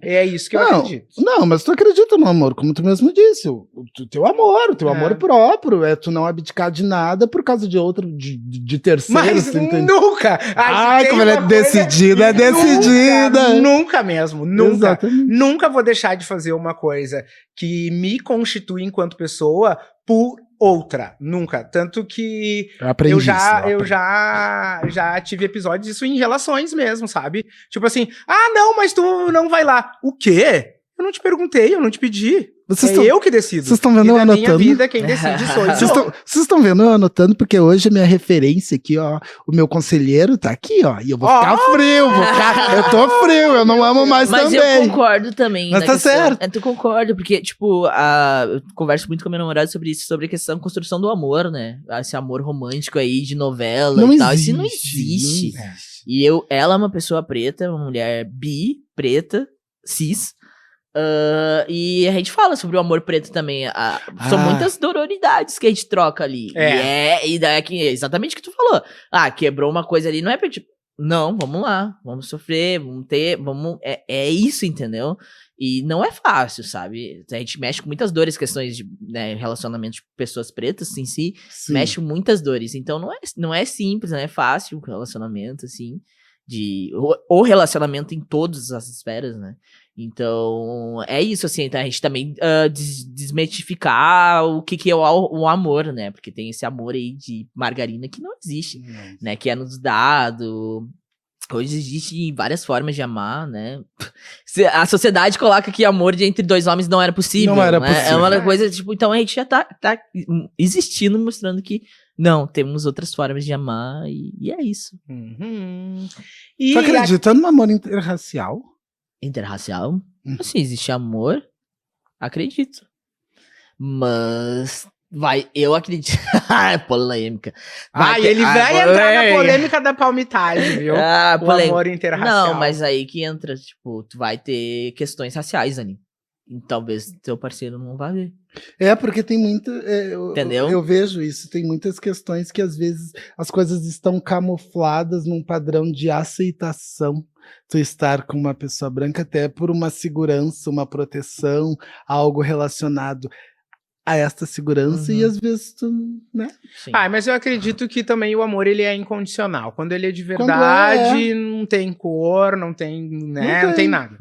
[SPEAKER 2] É isso que eu acredito.
[SPEAKER 1] Não, mas tu acredita no amor, como tu mesmo disse. O teu amor próprio, é tu não abdicar de nada por causa de outro, de terceiro.
[SPEAKER 2] Mas nunca!
[SPEAKER 1] Como ela é decidida,
[SPEAKER 2] Nunca mesmo, nunca.
[SPEAKER 1] Exatamente.
[SPEAKER 2] Nunca vou deixar de fazer uma coisa que me constitui enquanto pessoa por outra, nunca. Tanto que eu já tive episódios disso em relações mesmo, sabe? Tipo assim, não, mas tu não vai lá. O quê? Eu não te perguntei, eu não te pedi.
[SPEAKER 1] Vocês
[SPEAKER 2] É
[SPEAKER 1] tão-
[SPEAKER 2] eu que decido.
[SPEAKER 1] vocês estão vendo
[SPEAKER 2] E
[SPEAKER 1] eu
[SPEAKER 2] da minha
[SPEAKER 1] anotando?
[SPEAKER 2] vida, quem decide sou eu.
[SPEAKER 1] Vocês estão vendo eu anotando, porque hoje a minha referência aqui, ó, o meu conselheiro tá aqui, ó, e eu vou ficar frio, eu tô frio, eu não amo mais
[SPEAKER 3] Mas
[SPEAKER 1] também.
[SPEAKER 3] eu concordo também.
[SPEAKER 1] Mas
[SPEAKER 3] na
[SPEAKER 1] tá
[SPEAKER 3] questão.
[SPEAKER 1] certo.
[SPEAKER 3] Tu concorda, porque, tipo, eu converso muito com a minha namorada sobre isso, sobre a questão da construção do amor, né? Esse amor romântico aí, de novela
[SPEAKER 1] Não
[SPEAKER 3] e tal.
[SPEAKER 1] existe,
[SPEAKER 3] Isso não existe.
[SPEAKER 1] não existe.
[SPEAKER 3] E ela é uma pessoa preta, uma mulher bi, preta, cis. E a gente fala sobre o amor preto também. São muitas dororidades que a gente troca ali. E daí é exatamente o que tu falou. Quebrou uma coisa ali, não é pra tipo, não, vamos lá, vamos sofrer, vamos ter, vamos. É isso, entendeu? E não é fácil, sabe? A gente mexe com muitas dores, questões de relacionamento de pessoas pretas em si,
[SPEAKER 1] Sim.
[SPEAKER 3] mexe com muitas dores. Então não é simples, não é fácil o relacionamento, assim. O relacionamento em todas as esferas, né? Então, é isso, assim, então a gente também desmitificar o que é o amor, né? Porque tem esse amor aí de margarina que não existe, né? Que é nos dado. Hoje existe várias formas de amar, né? A sociedade coloca que amor entre dois homens não era possível.
[SPEAKER 1] Não era
[SPEAKER 3] né?
[SPEAKER 1] possível.
[SPEAKER 3] É uma coisa, tipo, então a gente já tá existindo, mostrando que não, temos outras formas de amar e é isso.
[SPEAKER 2] Uhum. E
[SPEAKER 1] Tu acredita no amor interracial?
[SPEAKER 3] Interracial? Assim, existe amor? Acredito. Mas eu acredito. Polêmica.
[SPEAKER 2] ele vai entrar na polêmica da palmitagem, viu? O
[SPEAKER 3] polêmica.
[SPEAKER 2] amor interracial.
[SPEAKER 3] Não, mas aí que entra, tipo, tu vai ter questões raciais ali. E talvez teu parceiro não vá ver.
[SPEAKER 1] Porque tem muita.
[SPEAKER 3] Entendeu?
[SPEAKER 1] Eu vejo isso, tem muitas questões que às vezes as coisas estão camufladas num padrão de aceitação. Tu estar com uma pessoa branca até por uma segurança, uma proteção, algo relacionado a esta segurança, e às vezes tu, né?
[SPEAKER 3] Sim.
[SPEAKER 2] Mas eu acredito que também o amor ele é incondicional. Quando ele é de verdade, não tem cor, não tem, né? Não tem nada.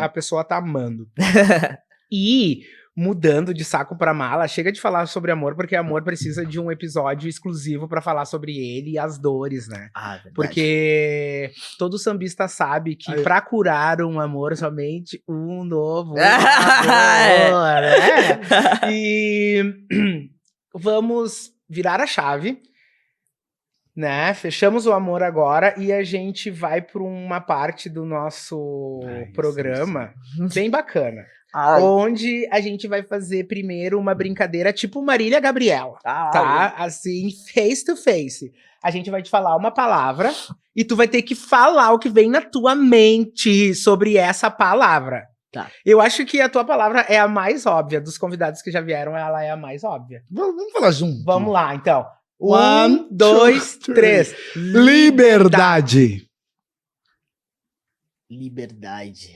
[SPEAKER 2] A pessoa tá amando. E mudando de saco pra mala, chega de falar sobre amor, porque amor precisa de um episódio exclusivo pra falar sobre ele e as dores, né?
[SPEAKER 3] Verdade.
[SPEAKER 2] Porque todo sambista sabe que pra curar um amor, somente um novo amor, né? E vamos virar a chave, né? Fechamos o amor agora e a gente vai para uma parte do nosso programa bem bacana. Onde a gente vai fazer primeiro uma brincadeira tipo Marília Gabriela, tá? Assim, face to face. A gente vai te falar uma palavra e tu vai ter que falar o que vem na tua mente sobre essa palavra.
[SPEAKER 3] Tá.
[SPEAKER 2] Eu acho que a tua palavra é a mais óbvia. Dos convidados que já vieram, ela é a mais óbvia.
[SPEAKER 1] Vamos falar junto.
[SPEAKER 2] Vamos lá, então.
[SPEAKER 1] 1,
[SPEAKER 2] 2, 3.
[SPEAKER 1] Liberdade.
[SPEAKER 3] Liberdade.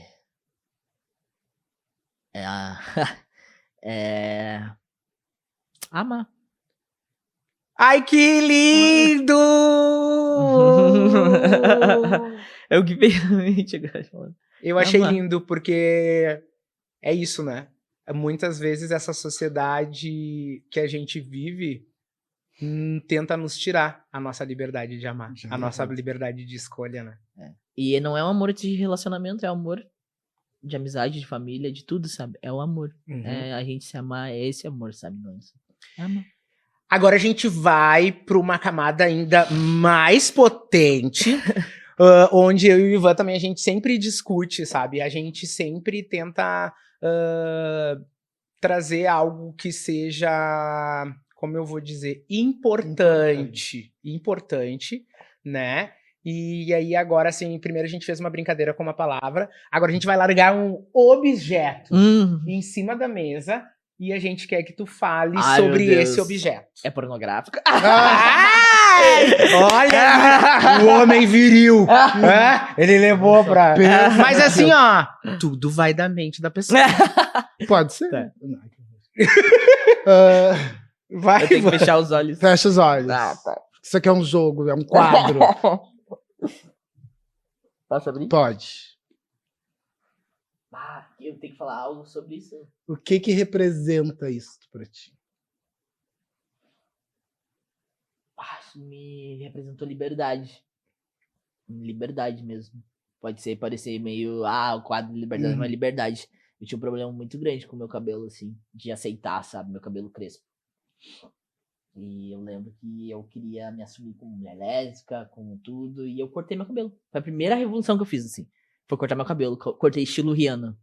[SPEAKER 3] Amar.
[SPEAKER 2] Ai, que lindo!
[SPEAKER 3] É o que veio na mente agora.
[SPEAKER 2] Eu achei
[SPEAKER 3] Amar.
[SPEAKER 2] lindo, porque é isso, né? Muitas vezes essa sociedade que a gente vive tenta nos tirar a nossa liberdade de amar, a nossa liberdade de escolha, né?
[SPEAKER 3] E não é um amor de relacionamento, é um amor de amizade, de família, de tudo, sabe? É o amor. É a gente se amar, é esse amor, sabe? Não é amor.
[SPEAKER 2] Agora a gente vai para uma camada ainda mais potente, onde eu e o Ivan também a gente sempre discute, sabe? A gente sempre tenta trazer algo que seja, como eu vou dizer, importante, né? E aí agora, assim, primeiro a gente fez uma brincadeira com uma palavra, agora a gente vai largar um objeto em cima da mesa e a gente quer que tu fale sobre esse objeto.
[SPEAKER 3] É pornográfico?
[SPEAKER 2] Olha, o homem viril. Ele levou pra... Mas assim, ó, tudo vai da mente da pessoa.
[SPEAKER 1] Pode ser.
[SPEAKER 2] Tá.
[SPEAKER 3] Eu tenho que fechar os olhos.
[SPEAKER 1] Fecha os olhos.
[SPEAKER 3] Tá.
[SPEAKER 1] Isso aqui é um jogo, é um quadro.
[SPEAKER 3] Posso abrir?
[SPEAKER 1] Pode.
[SPEAKER 3] Eu tenho que falar algo sobre isso.
[SPEAKER 1] O que representa isso pra ti?
[SPEAKER 3] Me representou liberdade. Liberdade mesmo. Pode parecer meio, o quadro de liberdade, mas liberdade. Eu tinha um problema muito grande com o meu cabelo, assim, de aceitar, sabe, meu cabelo crespo. E eu lembro que eu queria me assumir como mulher lésbica, como tudo, e eu cortei meu cabelo. Foi a primeira revolução que eu fiz, assim. Foi cortar meu cabelo. Cortei estilo Rihanna.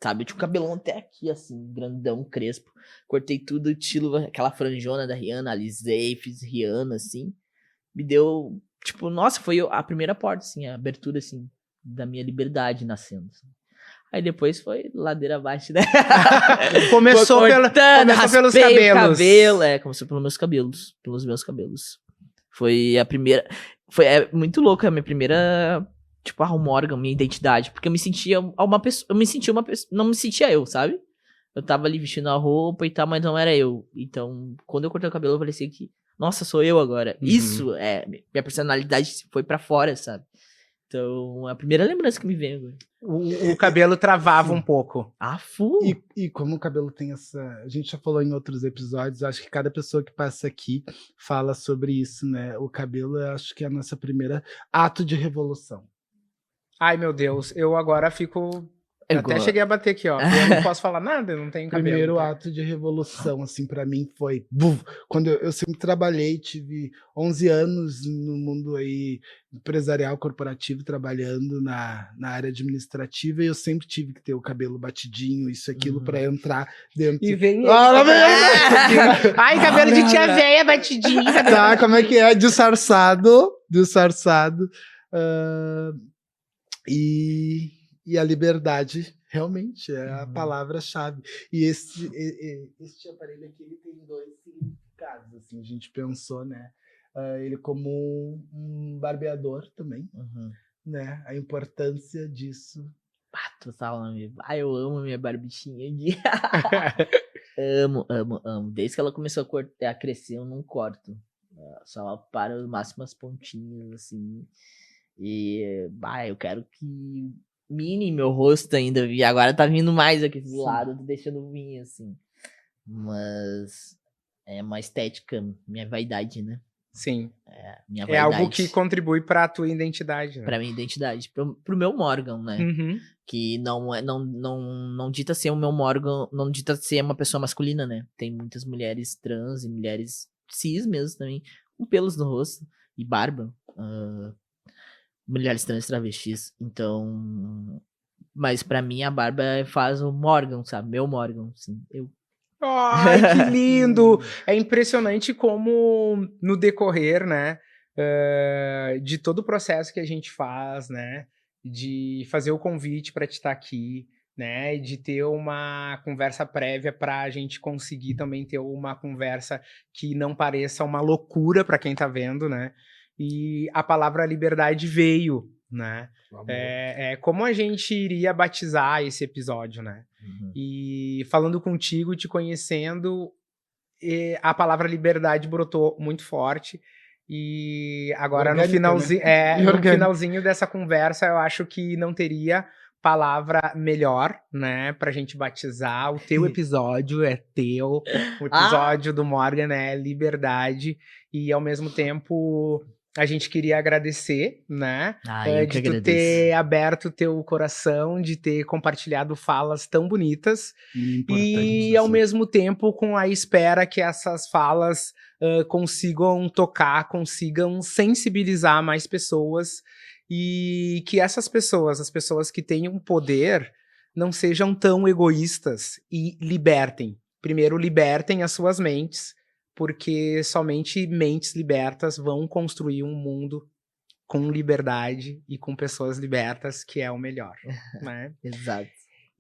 [SPEAKER 3] Sabe? Eu tinha um cabelão até aqui, assim, grandão, crespo. Cortei tudo, estilo aquela franjona da Rihanna, alisei, fiz Rihanna, assim. Me deu, tipo, nossa, foi a primeira porta, assim, a abertura, assim, da minha liberdade nascendo. Assim. Aí depois foi ladeira abaixo, né?
[SPEAKER 2] Começou pelos cabelos.
[SPEAKER 3] Começou pelos meus cabelos. Foi a primeira, muito louco, a minha primeira, tipo, um órgão, minha identidade, porque eu me sentia uma pessoa, não me sentia eu, sabe? Eu tava ali vestindo a roupa e tal, mas não era eu. Então, quando eu cortei o cabelo, eu parecia que, nossa, sou eu agora. Isso minha personalidade foi pra fora, sabe? Então, é a primeira lembrança que me vem agora.
[SPEAKER 2] O cabelo travava um pouco.
[SPEAKER 1] E como o cabelo tem essa... A gente já falou em outros episódios, acho que cada pessoa que passa aqui fala sobre isso, né? O cabelo, eu acho que é a nossa primeira ato de revolução.
[SPEAKER 2] Ai, meu Deus, eu agora fico... Eu até cheguei a bater aqui, ó. Eu não posso falar nada, eu não tenho cabelo.
[SPEAKER 1] Primeiro ato de revolução, assim, pra mim foi... Quando eu sempre trabalhei, tive 11 anos no mundo aí empresarial, corporativo, trabalhando na área administrativa, e eu sempre tive que ter o cabelo batidinho, isso, aquilo, pra entrar dentro...
[SPEAKER 2] E vem ai, cabelo de tia véia batidinho.
[SPEAKER 1] Tá, como é que é? Disfarçado. E a liberdade realmente é a palavra-chave. E este aparelho aqui, ele tem 2 significados, assim, a gente pensou, né? Ele como um barbeador também, né? A importância disso.
[SPEAKER 3] Eu amo minha barbichinha. amo. Desde que ela começou a crescer, eu não corto. Só para o máximo as pontinhas, assim. E, eu quero que mine meu rosto ainda. E agora tá vindo mais aqui do lado, tô deixando vir, assim. Mas é uma estética, minha vaidade, né?
[SPEAKER 2] Sim.
[SPEAKER 3] Minha vaidade.
[SPEAKER 2] É algo que contribui pra tua identidade, né?
[SPEAKER 3] Pra minha identidade, pro meu Morgan, né? Que não dita ser o meu Morgan, não dita ser uma pessoa masculina, né? Tem muitas mulheres trans e mulheres cis mesmo também, com pelos no rosto e barba. Mulheres trans travestis. Então. Mas pra mim a barba faz o Morgan, sabe? Meu Morgan, assim.
[SPEAKER 2] Ai, que lindo! É impressionante como no decorrer, né? De todo o processo que a gente faz, né? De fazer o convite para te estar aqui, né? De ter uma conversa prévia para a gente conseguir também ter uma conversa que não pareça uma loucura para quem tá vendo, né? E a palavra liberdade veio, né? Como a gente iria batizar esse episódio, né? E falando contigo, te conhecendo, a palavra liberdade brotou muito forte. E agora no finalzinho, no finalzinho dessa conversa, eu acho que não teria palavra melhor, né, pra gente batizar. O teu episódio é teu, o episódio do Morgan é liberdade, e ao mesmo tempo a gente queria agradecer, né, de tu ter aberto teu coração, de ter compartilhado falas tão bonitas, e ao mesmo tempo com a espera que essas falas consigam tocar, consigam sensibilizar mais pessoas, e que essas pessoas, as pessoas que têm um poder, não sejam tão egoístas e libertem. Primeiro, libertem as suas mentes, porque somente mentes libertas vão construir um mundo com liberdade e com pessoas libertas, que é o melhor, né?
[SPEAKER 3] Exato.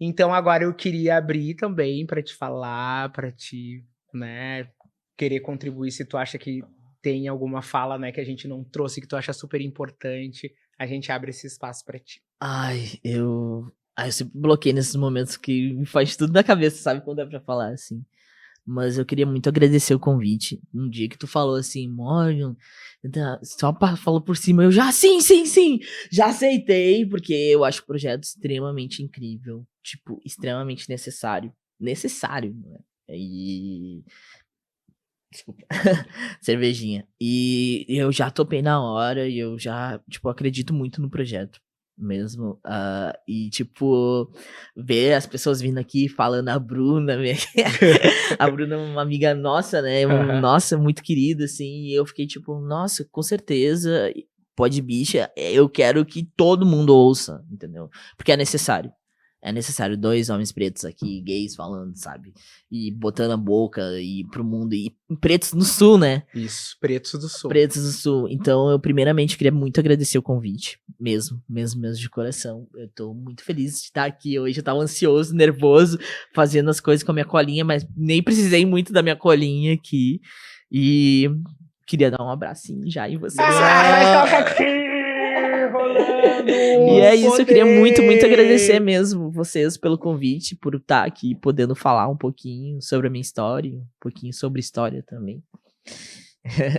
[SPEAKER 2] Então agora eu queria abrir também para te falar, para te, né, querer contribuir se tu acha que tem alguma fala, né, que a gente não trouxe, que tu acha super importante, a gente abre esse espaço para ti.
[SPEAKER 3] Eu sempre bloqueio nesses momentos que me faz tudo na cabeça, sabe, quando é pra falar, assim. Mas eu queria muito agradecer o convite. Um dia que tu falou assim, Morgan, só falou por cima, eu já, sim, já aceitei, porque eu acho o projeto extremamente incrível, tipo, extremamente necessário, né? E... Desculpa, cervejinha. E eu já topei na hora, e eu já, tipo, acredito muito no projeto. mesmo. E, tipo, ver as pessoas vindo aqui falando a Bruna, a Bruna é uma amiga nossa, né? Nossa, muito querida, assim. E eu fiquei tipo, nossa, com certeza, Pod Bicha, eu quero que todo mundo ouça, entendeu? Porque é necessário. É necessário 2 homens pretos aqui, gays, falando, sabe? E botando a boca e pro mundo. E pretos no sul, né?
[SPEAKER 2] Isso, Pretos do Sul.
[SPEAKER 3] Pretos do Sul. Então, eu primeiramente queria muito agradecer o convite. Mesmo de coração. Eu tô muito feliz de estar aqui hoje. Eu tava ansioso, nervoso, fazendo as coisas com a minha colinha, mas nem precisei muito da minha colinha aqui. E queria dar um abracinho já em vocês.
[SPEAKER 2] Toca aqui, rolando!
[SPEAKER 3] E é isso, eu queria muito agradecer mesmo vocês pelo convite, por estar aqui podendo falar um pouquinho sobre a minha história, um pouquinho sobre história também.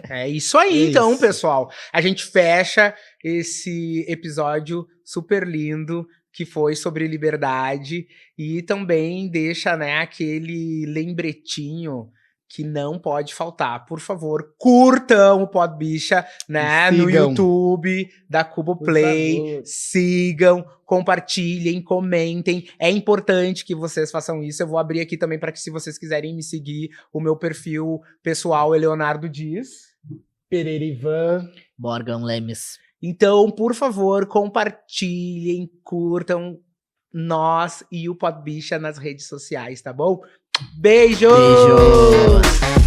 [SPEAKER 2] É isso aí, então, pessoal. A gente fecha esse episódio super lindo que foi sobre liberdade e também deixa, né, aquele lembretinho que não pode faltar. Por favor, curtam o Pod Bicha, né, no YouTube da Cubo Play. Sigam, compartilhem, comentem. É importante que vocês façam isso. Eu vou abrir aqui também para que, se vocês quiserem me seguir, o meu perfil pessoal é Leonardo Dias.
[SPEAKER 1] Pereira Ivan.
[SPEAKER 3] Morgan Lemes.
[SPEAKER 2] Então, por favor, compartilhem, curtam nós e o Pod Bicha nas redes sociais, tá bom? Beijos!
[SPEAKER 3] Beijos!